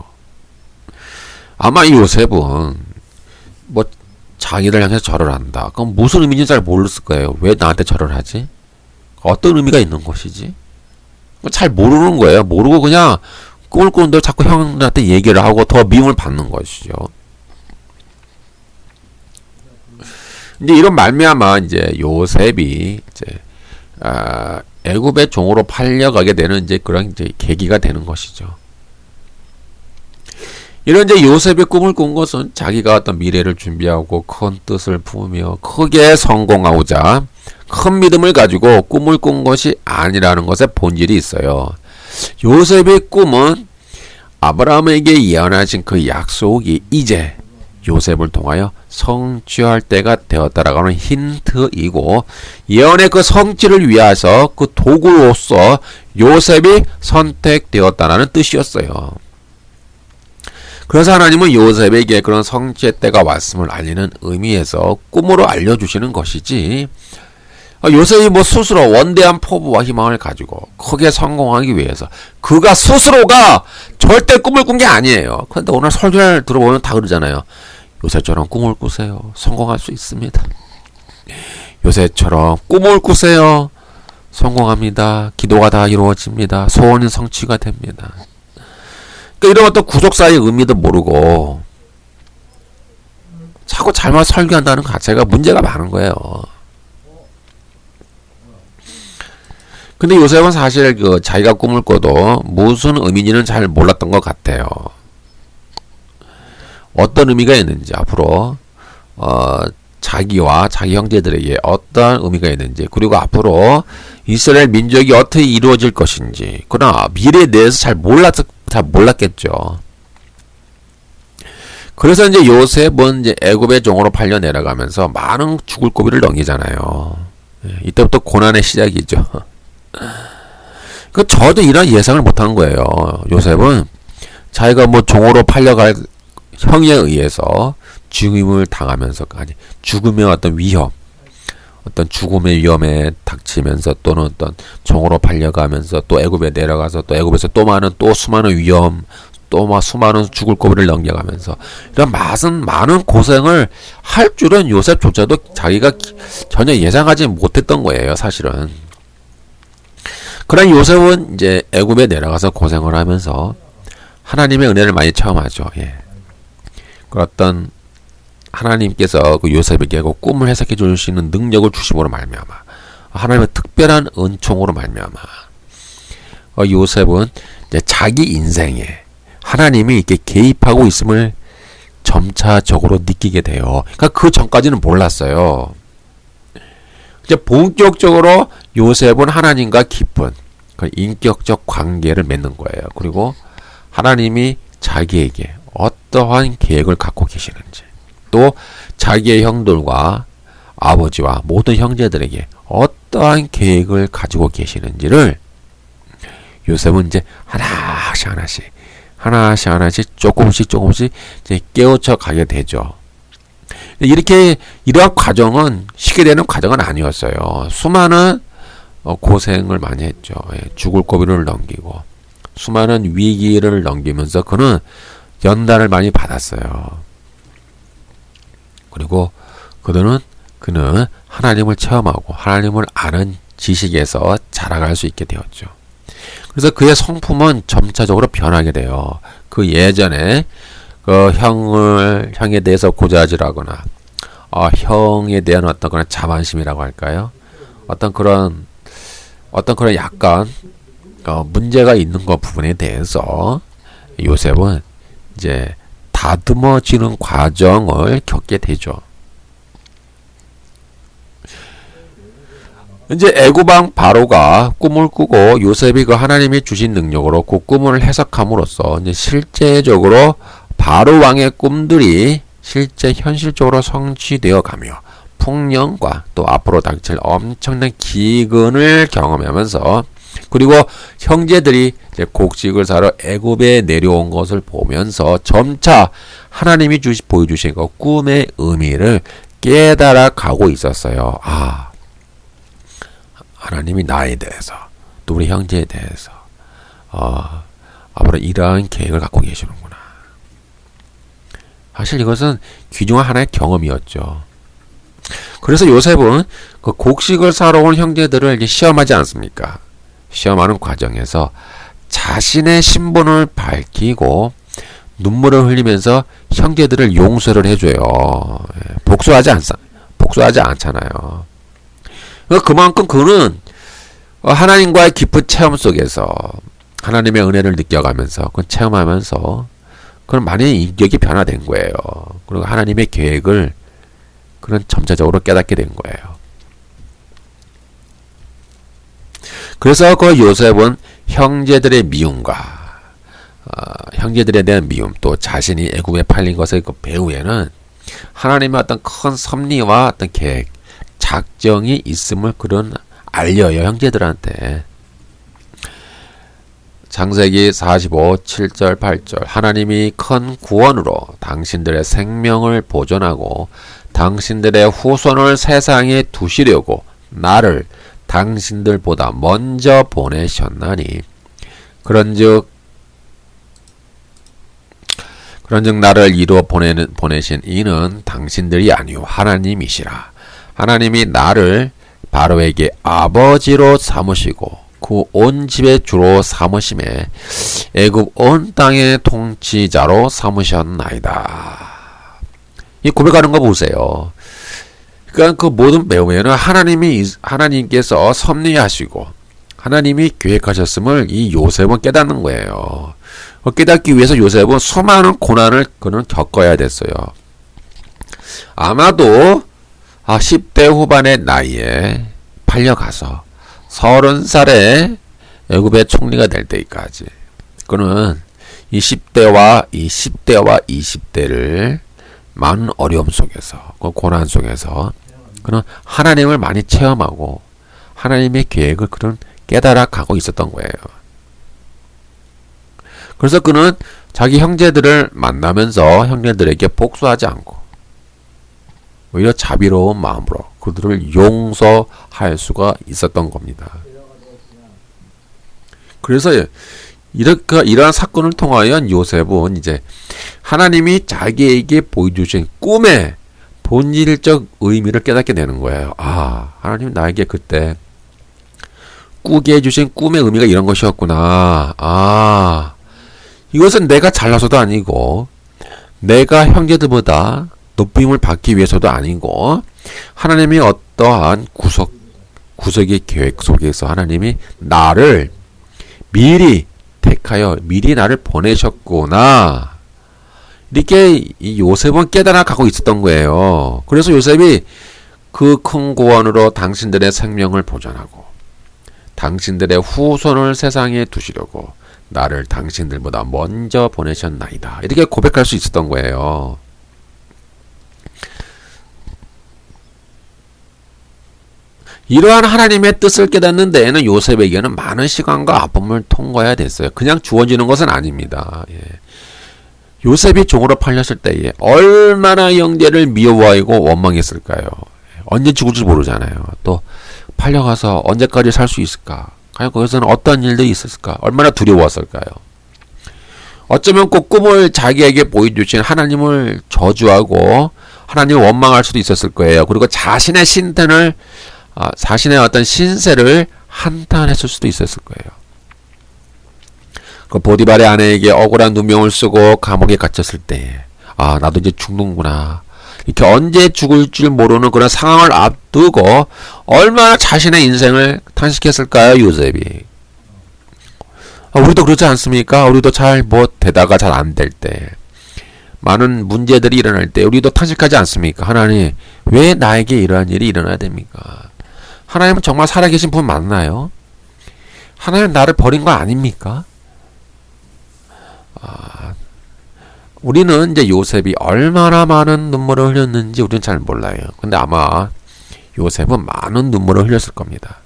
아마 이 요셉은 뭐 자기를 향해서 절을 한다. 그럼 무슨 의미인지 잘 모르겠을 거예요. 왜 나한테 절을 하지? 어떤 의미가 있는 것이지? 잘 모르는 거예요. 모르고 그냥 꿈을 꾸는데 자꾸 형들한테 얘기를 하고 더 미움을 받는 것이죠. 이제 이런 말미암아 이제 요셉이 이제 애굽의 종으로 팔려가게 되는 이제 그런 이제 계기가 되는 것이죠. 이런 이제 요셉의 꿈을 꾼 것은 자기가 어떤 미래를 준비하고 큰 뜻을 품으며 크게 성공하고자 큰 믿음을 가지고 꿈을 꾼 것이 아니라는 것에 본질이 있어요. 요셉의 꿈은 아브라함에게 예언하신 그 약속이 이제 요셉을 통하여 성취할 때가 되었다라고 하는 힌트이고, 예언의 그 성취를 위해서 그 도구로서 요셉이 선택되었다는 뜻이었어요. 그래서 하나님은 요셉에게 그런 성취의 때가 왔음을 알리는 의미에서 꿈으로 알려주시는 것이지, 요셉이 뭐 스스로 원대한 포부와 희망을 가지고 크게 성공하기 위해서 그가 스스로가 절대 꿈을 꾼 게 아니에요. 그런데 오늘 설교를 들어보면 다 그러잖아요. 요셉처럼 꿈을 꾸세요. 성공할 수 있습니다. 요셉처럼 꿈을 꾸세요. 성공합니다. 기도가 다 이루어집니다. 소원이 성취가 됩니다. 그러니까 이런 어떤 구속사의 의미도 모르고 자꾸 잘못 설교한다는 것 자체가 문제가 많은 거예요. 근데 요셉은 사실 그 자기가 꿈을 꿔도 무슨 의미인지는 잘 몰랐던 것 같아요. 어떤 의미가 있는지, 앞으로 자기와 자기 형제들에게 어떤 의미가 있는지, 그리고 앞으로 이스라엘 민족이 어떻게 이루어질 것인지, 그러나 미래에 대해서 잘 몰랐겠죠. 그래서 이제 요셉은 이제 애굽의 종으로 팔려 내려가면서 많은 죽을 고비를 넘기잖아요. 이때부터 고난의 시작이죠. 저도 이런 예상을 못한 거예요. 요셉은 자기가 뭐 종으로 팔려갈 형에 의해서 죽임을 당하면서, 아니 죽음의 어떤 위험, 어떤 죽음의 위험에 닥치면서, 또는 어떤 종으로 팔려가면서 또 애굽에 내려가서 또 애굽에서 또 수많은 위험, 또 수많은 죽을 고비를 넘겨가면서 이런 많은 고생을 할 줄은 요셉조차도 자기가 전혀 예상하지 못했던 거예요, 사실은. 그러나 요셉은 이제 애굽에 내려가서 고생을 하면서 하나님의 은혜를 많이 체험하죠. 예. 그 어떤 하나님께서 그 요셉에게 그 꿈을 해석해 줄 수 있는 능력을 주심으로 말미암아, 하나님의 특별한 은총으로 말미암아, 요셉은 이제 자기 인생에 하나님이 이렇게 개입하고 있음을 점차적으로 느끼게 돼요. 그러니까 그 전까지는 몰랐어요. 이제 본격적으로 요셉은 하나님과 깊은 그 인격적 관계를 맺는 거예요. 그리고 하나님이 자기에게 어떠한 계획을 갖고 계시는지, 또 자기의 형들과 아버지와 모든 형제들에게 어떠한 계획을 가지고 계시는지를 요셉은 이제 하나씩 조금씩 이제 깨우쳐 가게 되죠. 이러한 과정은 쉽게 되는 과정은 아니었어요. 수많은 고생을 많이 했죠. 죽을 고비를 넘기고 수많은 위기를 넘기면서 그는 연단을 많이 받았어요. 그리고 그는 하나님을 체험하고 하나님을 아는 지식에서 자라갈 수 있게 되었죠. 그래서 그의 성품은 점차적으로 변하게 돼요. 그 예전에 그 형에 대해서 고자질하거나 형에 대한 어떤 그런 자만심이라고 할까요? 어떤 그런 약간 문제가 있는 것 부분에 대해서 요셉은 이제 다듬어지는 과정을 겪게 되죠. 이제 애굽왕 바로가 꿈을 꾸고 요셉이 그 하나님이 주신 능력으로 그 꿈을 해석함으로써 이제 실제적으로 바로 왕의 꿈들이 실제 현실적으로 성취되어 가며 풍년과 또 앞으로 닥칠 엄청난 기근을 경험하면서, 그리고 형제들이 이제 곡식을 사러 애굽에 내려온 것을 보면서 점차 하나님이 보여주신 그 꿈의 의미를 깨달아 가고 있었어요. 하나님이 나에 대해서, 또 우리 형제에 대해서 앞으로 이러한 계획을 갖고 계시는구나. 사실 이것은 귀중한 하나의 경험이었죠. 그래서 요셉은 그 곡식을 사러 온 형제들을 이렇게 시험하지 않습니까? 시험하는 과정에서 자신의 신분을 밝히고 눈물을 흘리면서 형제들을 용서를 해줘요. 복수하지 않잖아요. 그만큼 그는 하나님과의 깊은 체험 속에서 하나님의 은혜를 느껴가면서 그 체험하면서 그런 많이 인격이 변화된 거예요. 그리고 하나님의 계획을 그런 점차적으로 깨닫게 된 거예요. 그래서 그 요셉은 형제들의 미움과 형제들에 대한 미움, 또 자신이 애굽에 팔린 것의 그 배후에는 하나님의 어떤 큰 섭리와 어떤 계획, 작정이 있음을 그런 알려요, 형제들한테. 창세기 45, 7절, 8절. 하나님이 큰 구원으로 당신들의 생명을 보존하고 당신들의 후손을 세상에 두시려고 나를 당신들보다 먼저 보내셨나니 그런즉 나를 이루어 보내신 이는 당신들이 아니요 하나님이시라. 하나님이 나를 바로에게 아버지로 삼으시고 그 온 집의 주로 삼으심에 애굽 온 땅의 통치자로 삼으셨나이다. 이 고백하는 거 보세요. 그러니까 그 모든 배후에는 하나님께서 섭리하시고 하나님이 계획하셨음을 이 요셉은 깨닫는 거예요. 깨닫기 위해서 요셉은 수많은 고난을 그는 겪어야 됐어요. 아마도 10대 후반의 나이에 팔려가서 30살에 애굽의 총리가 될 때까지 그는 이 10대와 20대를 많은 어려움 속에서 그 고난 속에서 그는 하나님을 많이 체험하고 하나님의 계획을 그는 깨달아 가고 있었던 거예요. 그래서 그는 자기 형제들을 만나면서 형제들에게 복수하지 않고 오히려 자비로운 마음으로 그들을 용서할 수가 있었던 겁니다. 그래서 이러한 사건을 통하여 요셉은 이제 하나님이 자기에게 보여주신 꿈의 본질적 의미를 깨닫게 되는 거예요. 하나님 나에게 그때 꾸게 해주신 꿈의 의미가 이런 것이었구나. 이것은 내가 잘나서도 아니고 내가 형제들보다 높임을 받기 위해서도 아니고 하나님이 어떠한 구속의 계획 속에서 하나님이 나를 미리 택하여 미리 나를 보내셨구나. 이렇게 이 요셉은 깨달아 가고 있었던 거예요. 그래서 요셉이 그 큰 구원으로 당신들의 생명을 보존하고 당신들의 후손을 세상에 두시려고 나를 당신들보다 먼저 보내셨나이다. 이렇게 고백할 수 있었던 거예요. 이러한 하나님의 뜻을 깨닫는 데에는 요셉에게는 많은 시간과 아픔을 통과해야 됐어요. 그냥 주어지는 것은 아닙니다. 요셉이 종으로 팔렸을 때에 얼마나 형제를 미워하고 원망했을까요? 언제 죽을지 모르잖아요. 또 팔려가서 언제까지 살 수 있을까? 과연 거기서는 어떤 일들이 있었을까? 얼마나 두려웠을까요? 어쩌면 꼭 꿈을 자기에게 보여주신 하나님을 저주하고 하나님을 원망할 수도 있었을 거예요. 그리고 자신의 자신의 어떤 신세를 한탄했을 수도 있었을 거예요. 그 보디발의 아내에게 억울한 누명을 쓰고 감옥에 갇혔을 때, 나도 이제 죽는구나. 이렇게 언제 죽을 줄 모르는 그런 상황을 앞두고 얼마나 자신의 인생을 탄식했을까요, 요셉이? 우리도 그렇지 않습니까? 우리도 되다가 잘 안 될 때, 많은 문제들이 일어날 때 우리도 탄식하지 않습니까? 하나님, 왜 나에게 이러한 일이 일어나야 됩니까? 하나님은 정말 살아계신 분 맞나요? 하나님은 나를 버린 거 아닙니까? 우리는 이제 요셉이 얼마나 많은 눈물을 흘렸는지 우리는 잘 몰라요. 근데 아마 요셉은 많은 눈물을 흘렸을 겁니다.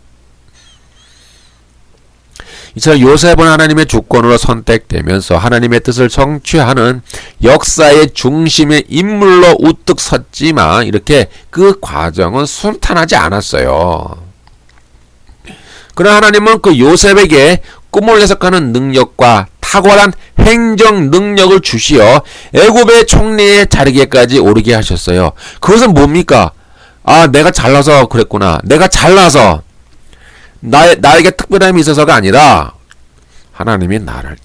이처럼 요셉은 하나님의 주권으로 선택되면서 하나님의 뜻을 성취하는 역사의 중심의 인물로 우뚝 섰지만 이렇게 그 과정은 순탄하지 않았어요. 그러나 하나님은 그 요셉에게 꿈을 해석하는 능력과 탁월한 행정 능력을 주시어 애굽의 총리의 자리에까지 오르게 하셨어요. 그것은 뭡니까? 내가 잘나서 그랬구나. 내가 잘나서 나에게 특별함이 있어서가 아니라 하나님이 나를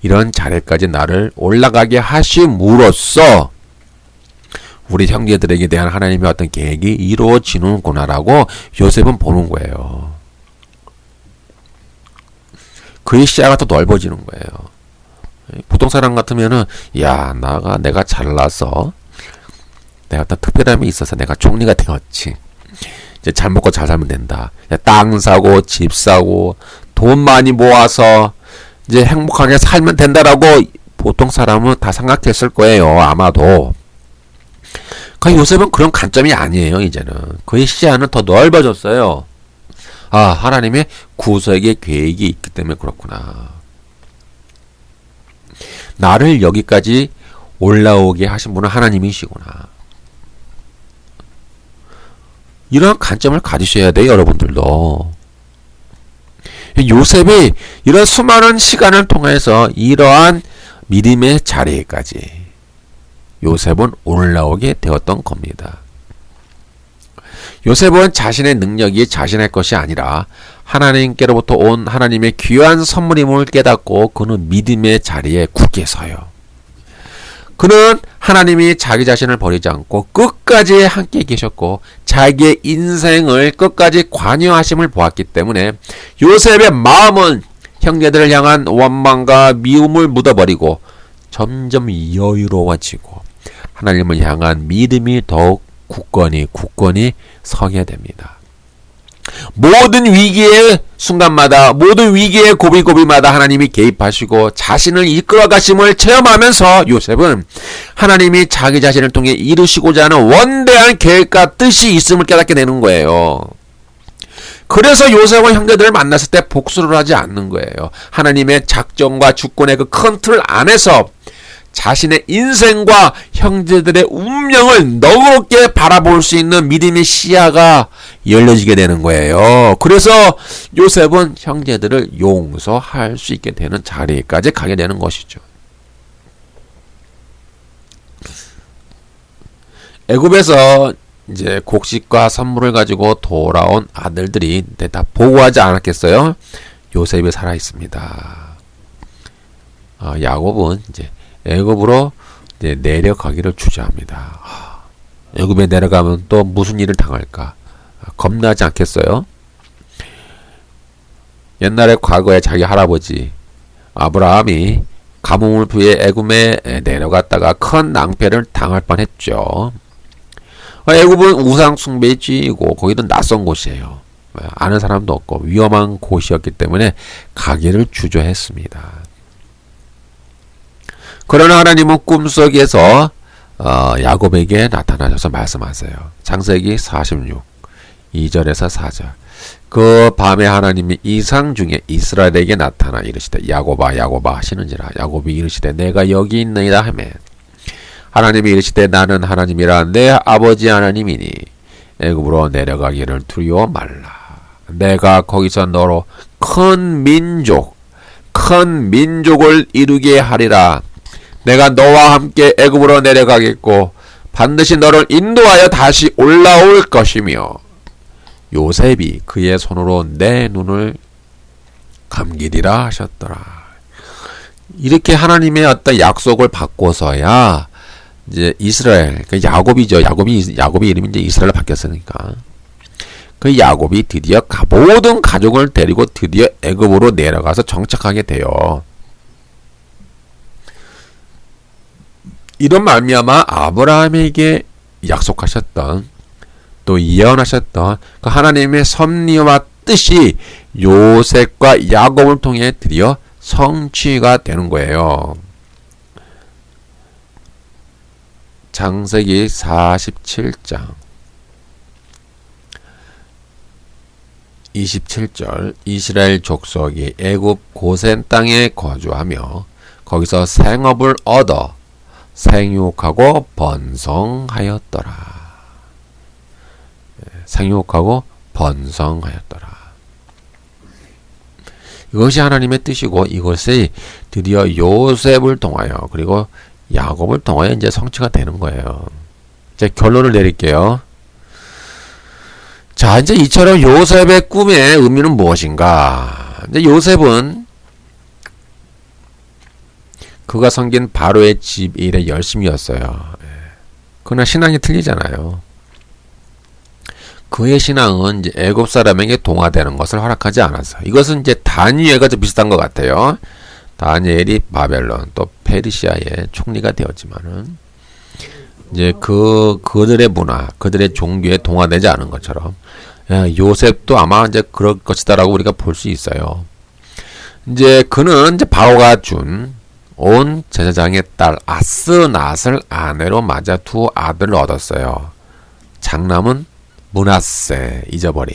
이런 자리까지 나를 올라가게 하심으로써 우리 형제들에게 대한 하나님의 어떤 계획이 이루어지는구나라고 요셉은 보는 거예요. 그의 시야가 더 넓어지는 거예요. 보통 사람 같으면은 야 내가 잘나서 내가 어떤 특별함이 있어서 내가 총리가 되었지. 이제 잘 먹고 잘 살면 된다. 땅 사고 집 사고 돈 많이 모아서 이제 행복하게 살면 된다라고 보통 사람은 다 생각했을 거예요. 아마도. 그러니까 요셉은 그런 관점이 아니에요. 이제는 그의 시야는 더 넓어졌어요. 아, 하나님의 구속의 계획이 있기 때문에 그렇구나. 나를 여기까지 올라오게 하신 분은 하나님이시구나. 이러한 관점을 가지셔야 돼요, 여러분들도. 요셉이 이런 수많은 시간을 통해서 이러한 믿음의 자리에까지 요셉은 올라오게 되었던 겁니다. 요셉은 자신의 능력이 자신의 것이 아니라 하나님께로부터 온 하나님의 귀한 선물임을 깨닫고 그는 믿음의 자리에 굳게 서요. 그는 하나님이 자기 자신을 버리지 않고 끝까지 함께 계셨고 자기의 인생을 끝까지 관여하심을 보았기 때문에 요셉의 마음은 형제들을 향한 원망과 미움을 묻어버리고 점점 여유로워지고 하나님을 향한 믿음이 더욱 굳건히 서게 됩니다. 모든 위기의 순간마다 모든 위기의 고비고비마다 하나님이 개입하시고 자신을 이끌어 가심을 체험하면서 요셉은 하나님이 자기 자신을 통해 이루시고자 하는 원대한 계획과 뜻이 있음을 깨닫게 되는 거예요. 그래서 요셉과 형제들을 만났을 때 복수를 하지 않는 거예요. 하나님의 작정과 주권의 그 큰 틀 안에서 자신의 인생과 형제들의 운명을 너그럽게 바라볼 수 있는 믿음의 시야가 열려지게 되는 거예요. 그래서 요셉은 형제들을 용서할 수 있게 되는 자리까지 가게 되는 것이죠. 애굽에서 이제 곡식과 선물을 가지고 돌아온 아들들이 다 보고하지 않았겠어요? 요셉이 살아 있습니다. 야곱은 이제 애굽으로 이제 내려가기를 주저합니다. 애굽에 내려가면 또 무슨 일을 당할까? 겁나지 않겠어요? 옛날에 과거에 자기 할아버지 아브라함이 가뭄을 피해 애굽에 내려갔다가 큰 낭패를 당할 뻔했죠. 애굽은 우상 숭배의 지이고 거기는 낯선 곳이에요. 아는 사람도 없고 위험한 곳이었기 때문에 가기를 주저했습니다. 그러나 하나님은 꿈속에서 야곱에게 나타나셔서 말씀하세요. 창세기 46, 2절에서 4절. 그 밤에 하나님이 이상 중에 이스라엘에게 나타나 이르시되 야곱아 야곱아 하시는지라. 야곱이 이르시되 내가 여기 있느니라 하매 하나님이 이르시되 나는 하나님이라 내 아버지 하나님이니 애굽으로 내려가기를 두려워 말라. 내가 거기서 너로 큰 민족을 이루게 하리라. 내가 너와 함께 애굽으로 내려가겠고 반드시 너를 인도하여 다시 올라올 것이며 요셉이 그의 손으로 내 눈을 감기리라 하셨더라. 이렇게 하나님의 어떤 약속을 받고서야 이제 이스라엘, 그 야곱이죠. 야곱이 이름이 이제 이스라엘로 바뀌었으니까. 그 야곱이 드디어 모든 가족을 데리고 드디어 애굽으로 내려가서 정착하게 돼요. 이런 말미암아 아브라함에게 약속하셨던 또 예언하셨던 그 하나님의 섭리와 뜻이 요셉과 야곱을 통해 드디어 성취가 되는 거예요. 창세기 47장 27절 이스라엘 족속이 애굽 고센 땅에 거주하며 거기서 생업을 얻어 생육하고 번성하였더라. 생육하고 번성하였더라. 이것이 하나님의 뜻이고 이것이 드디어 요셉을 통하여 그리고 야곱을 통하여 이제 성취가 되는 거예요. 이제 결론을 내릴게요. 자, 이제 이처럼 요셉의 꿈의 의미는 무엇인가? 이제 요셉은 그가 섬긴 바로의 집 일에 열심이었어요. 그러나 신앙이 틀리잖아요. 그의 신앙은 이제 애굽 사람에게 동화되는 것을 허락하지 않았어요. 이것은 이제 다니엘과 좀 비슷한 것 같아요. 다니엘이 바벨론 또 페르시아의 총리가 되었지만은 이제 그들의 문화, 그들의 종교에 동화되지 않은 것처럼 요셉도 아마 이제 그럴 것이다라고 우리가 볼 수 있어요. 이제 그는 이제 바로가 준 온 제사장의 딸 아스낫을 아내로 맞아 두 아들을 얻었어요. 장남은 므낫세, 잊어버림.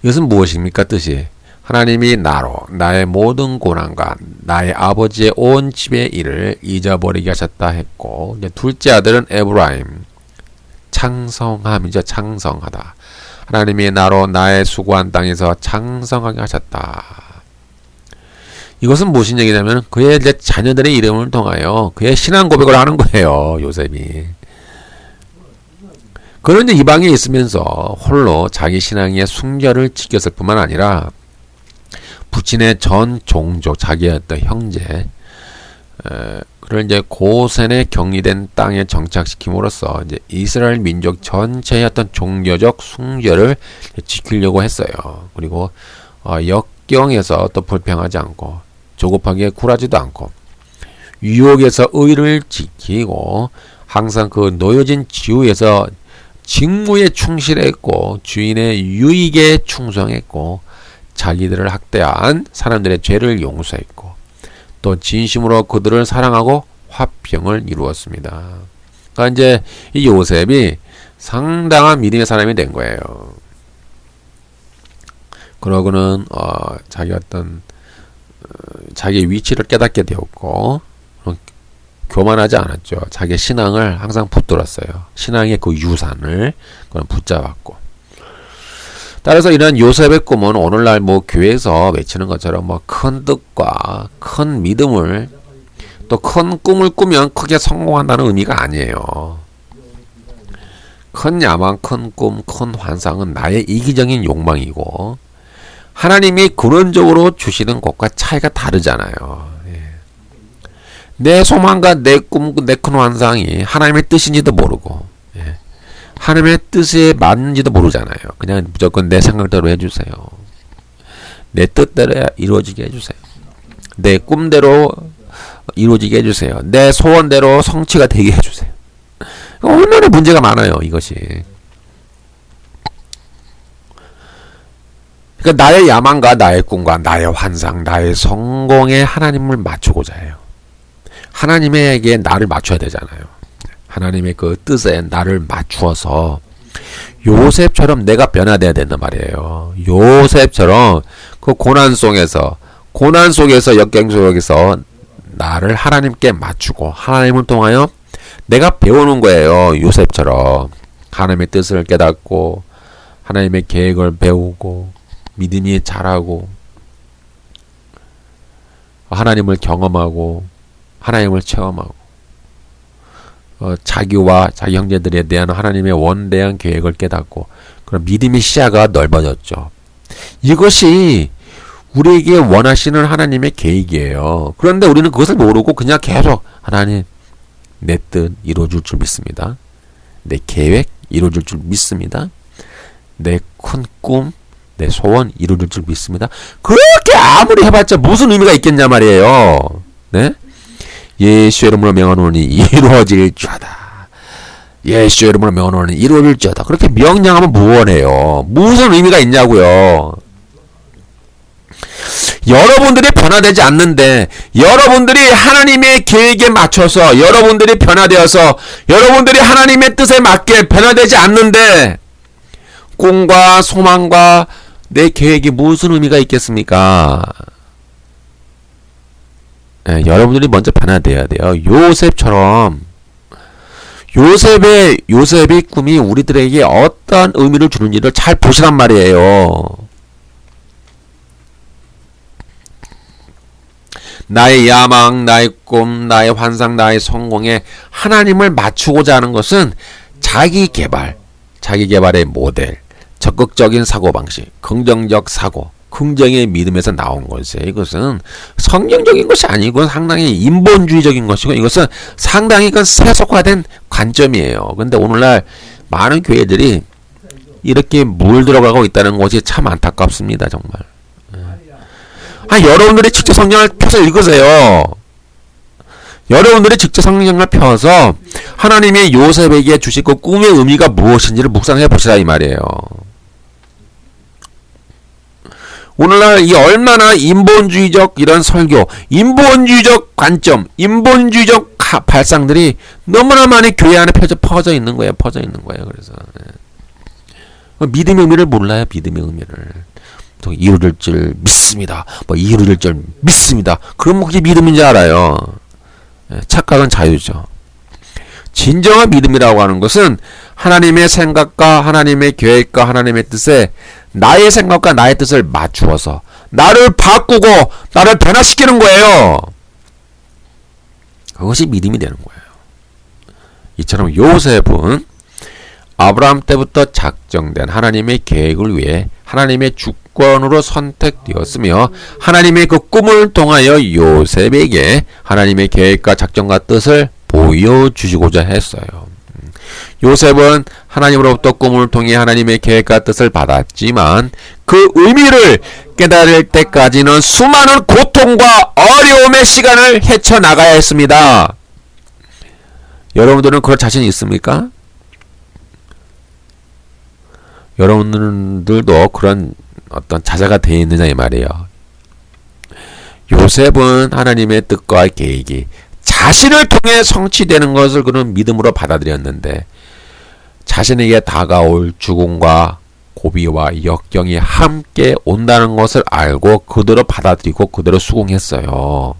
이것은 무엇입니까? 뜻이 하나님이 나로 나의 모든 고난과 나의 아버지의 온 집의 일을 잊어버리게 하셨다 했고, 이제 둘째 아들은 에브라임, 창성함이죠. 창성하다. 하나님이 나로 나의 수고한 땅에서 창성하게 하셨다. 이것은 무슨 얘기냐면 그의 이제 자녀들의 이름을 통하여 그의 신앙 고백을 하는 거예요. 요셉이. 그는 이제 이방에 있으면서 홀로 자기 신앙의 순결을 지켰을 뿐만 아니라 부친의 전 종족, 자기의 어떤 형제, 그를 이제 고센에 격리된 땅에 정착시킴으로써 이제 이스라엘 민족 전체의 어떤 종교적 순결을 지키려고 했어요. 그리고 역경에서 또 불평하지 않고 조급하게 굴하지도 않고 유혹에서 의를 지키고 항상 그 놓여진 지위에서 직무에 충실했고 주인의 유익에 충성했고 자기들을 학대한 사람들의 죄를 용서했고 또 진심으로 그들을 사랑하고 화평을 이루었습니다. 그러니까 이제 이 요셉이 상당한 믿음의 사람이 된 거예요. 그러고는 자기 어떤 자기의 위치를 깨닫게 되었고 교만하지 않았죠. 자기의 신앙을 항상 붙들었어요. 신앙의 그 유산을 그는 붙잡았고. 따라서 이런 요셉의 꿈은 오늘날 뭐 교회에서 외치는 것처럼 뭐 큰 뜻과 큰 믿음을 또 큰 꿈을 꾸면 크게 성공한다는 의미가 아니에요. 큰 야망, 큰 꿈, 큰 환상은 나의 이기적인 욕망이고 하나님이 근원적으로 주시는 것과 차이가 다르잖아요. 내 소망과 내 꿈, 내 큰 환상이 하나님의 뜻인지도 모르고 하나님의 뜻에 맞는지도 모르잖아요. 그냥 무조건 내 생각대로 해주세요. 내 뜻대로 이루어지게 해주세요. 내 꿈대로 이루어지게 해주세요. 내 소원대로 성취가 되게 해주세요. 얼마나 문제가 많아요, 이것이. 그러니까 나의 야망과 나의 꿈과 나의 환상, 나의 성공에 하나님을 맞추고자 해요. 하나님에게 나를 맞춰야 되잖아요. 하나님의 그 뜻에 나를 맞추어서 요셉처럼 내가 변화돼야 된단 말이에요. 요셉처럼 그 고난 속에서 역경 속에서 나를 하나님께 맞추고 하나님을 통하여 내가 배우는 거예요. 요셉처럼 하나님의 뜻을 깨닫고 하나님의 계획을 배우고 믿음이 자라고 하나님을 경험하고 하나님을 체험하고 자기와 자기 형제들에 대한 하나님의 원대한 계획을 깨닫고 그런 믿음의 시야가 넓어졌죠. 이것이 우리에게 원하시는 하나님의 계획이에요. 그런데 우리는 그것을 모르고 그냥 계속 하나님 내 뜻 이루어질 줄 믿습니다. 내 계획 이루어질 줄 믿습니다. 내 큰 꿈, 내 소원 이루어질 줄 믿습니다. 그렇게 아무리 해봤자 무슨 의미가 있겠냐 말이에요. 네? 예수 이름으로 명하노니 이루어질지어다. 예수 이름으로 명하노니 이루어질지어다. 그렇게 명령하면 무언해요. 무슨 의미가 있냐고요. 여러분들이 변화되지 않는데 여러분들이 하나님의 계획에 맞춰서 여러분들이 변화되어서 여러분들이 하나님의 뜻에 맞게 변화되지 않는데 꿈과 소망과 내 계획이 무슨 의미가 있겠습니까? 여러분들이 먼저 변화돼야 돼요. 요셉처럼 요셉의 꿈이 우리들에게 어떤 의미를 주는지를 잘 보시란 말이에요. 나의 야망, 나의 꿈, 나의 환상, 나의 성공에 하나님을 맞추고자 하는 것은 자기 개발의 모델, 적극적인 사고방식, 긍정적 사고, 긍정의 믿음에서 나온 것이에요. 이것은 성경적인 것이 아니고 상당히 인본주의적인 것이고 이것은 상당히 세속화된 관점이에요. 그런데 오늘날 많은 교회들이 이렇게 물들어가고 있다는 것이 참 안타깝습니다. 정말. 여러분들이 직접 성경을 펴서 읽으세요. 여러분들이 직접 성경을 펴서 하나님의 요셉에게 주실 그 꿈의 의미가 무엇인지를 묵상해 보시라 이 말이에요. 오늘날 이 얼마나 인본주의적 이런 설교, 인본주의적 관점, 인본주의적 발상들이 너무나 많이 교회 안에 퍼져 있는 거예요. 그래서 믿음의 의미를 몰라요. 믿음의 의미를. 이루어질 줄 믿습니다. 이루어질 줄 믿습니다. 그럼 그게 믿음인지 알아요. 착각은 자유죠. 진정한 믿음이라고 하는 것은 하나님의 생각과 하나님의 계획과 하나님의 뜻에 나의 생각과 나의 뜻을 맞추어서 나를 바꾸고 나를 변화시키는 거예요. 그것이 믿음이 되는 거예요. 이처럼 요셉은 아브라함 때부터 작정된 하나님의 계획을 위해 하나님의 주권으로 선택되었으며 하나님의 그 꿈을 통하여 요셉에게 하나님의 계획과 작정과 뜻을 보여주시고자 했어요. 요셉은 하나님으로부터 꿈을 통해 하나님의 계획과 뜻을 받았지만 그 의미를 깨달을 때까지는 수많은 고통과 어려움의 시간을 헤쳐나가야 했습니다. 여러분들은 그럴 자신이 있습니까? 여러분들도 그런 어떤 자세가 되어 있느냐 이 말이에요. 요셉은 하나님의 뜻과 계획이 자신을 통해 성취되는 것을 그는 믿음으로 받아들였는데 자신에게 다가올 죽음과 고비와 역경이 함께 온다는 것을 알고 그대로 받아들이고 그대로 수긍했어요.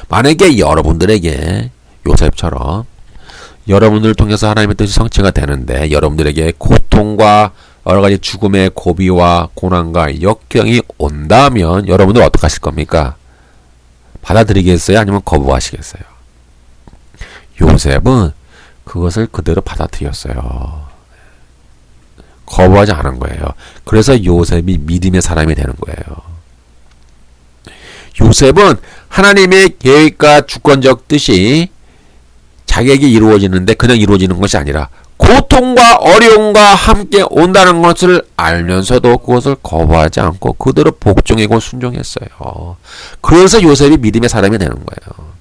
만약에 여러분들에게 요셉처럼 여러분들을 통해서 하나님의 뜻이 성취가 되는데 여러분들에게 고통과 여러가지 죽음의 고비와 고난과 역경이 온다면 여러분들 어떻게 하실 겁니까? 받아들이겠어요? 아니면 거부하시겠어요? 요셉은 그것을 그대로 받아들였어요. 거부하지 않은 거예요. 그래서 요셉이 믿음의 사람이 되는 거예요. 요셉은 하나님의 계획과 주권적 뜻이 자기에게 이루어지는데 그냥 이루어지는 것이 아니라 고통과 어려움과 함께 온다는 것을 알면서도 그것을 거부하지 않고 그대로 복종하고 순종했어요. 그래서 요셉이 믿음의 사람이 되는 거예요.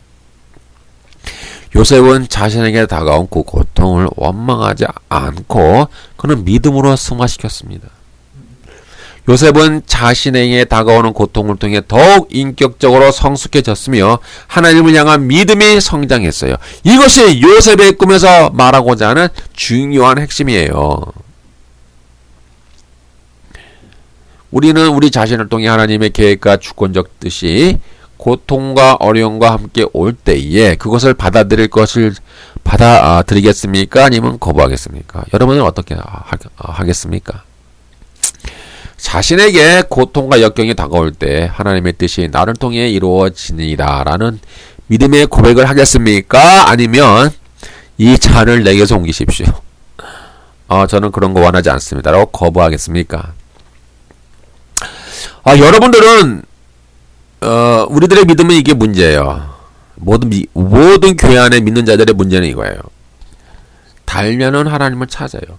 요셉은 자신에게 다가온 그 고통을 원망하지 않고 그는 믿음으로 승화시켰습니다. 요셉은 자신에게 다가오는 고통을 통해 더욱 인격적으로 성숙해졌으며 하나님을 향한 믿음이 성장했어요. 이것이 요셉의 꿈에서 말하고자 하는 중요한 핵심이에요. 우리는 우리 자신을 통해 하나님의 계획과 주권적 뜻이 고통과 어려움과 함께 올 때에 그것을 받아들이겠습니까? 아니면 거부하겠습니까? 여러분은 어떻게 하겠습니까? 자신에게 고통과 역경이 다가올 때 하나님의 뜻이 나를 통해 이루어지니라 라는 믿음의 고백을 하겠습니까? 아니면 이 잔을 내게서 옮기십시오. 저는 그런 거 원하지 않습니다. 라고 거부하겠습니까? 여러분들은 우리들의 믿음은 이게 문제예요. 모든 교회 안에 믿는 자들의 문제는 이거예요. 달면은 하나님을 찾아요.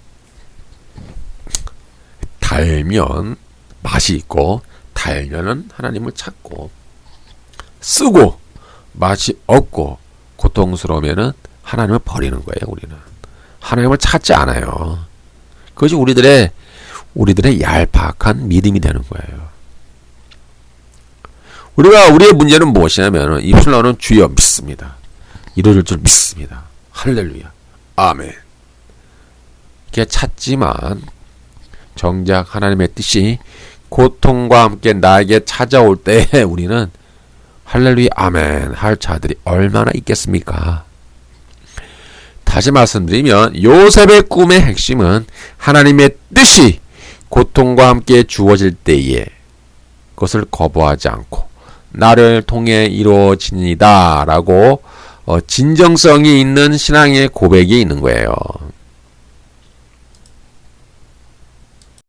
달면 맛이 있고 달면은 하나님을 찾고 쓰고 맛이 없고 고통스러우면은 하나님을 버리는 거예요. 우리는 하나님을 찾지 않아요. 그것이 우리들의 얄팍한 믿음이 되는 거예요. 우리의 문제는 무엇이냐면 입술로는 주여 믿습니다. 이루어질 줄 믿습니다. 할렐루야. 아멘. 이렇게 찾지만 정작 하나님의 뜻이 고통과 함께 나에게 찾아올 때 우리는 할렐루야 아멘 할 자들이 얼마나 있겠습니까? 다시 말씀드리면 요셉의 꿈의 핵심은 하나님의 뜻이 고통과 함께 주어질 때에 그것을 거부하지 않고 나를 통해 이루어지니다 라고 진정성이 있는 신앙의 고백이 있는 거예요.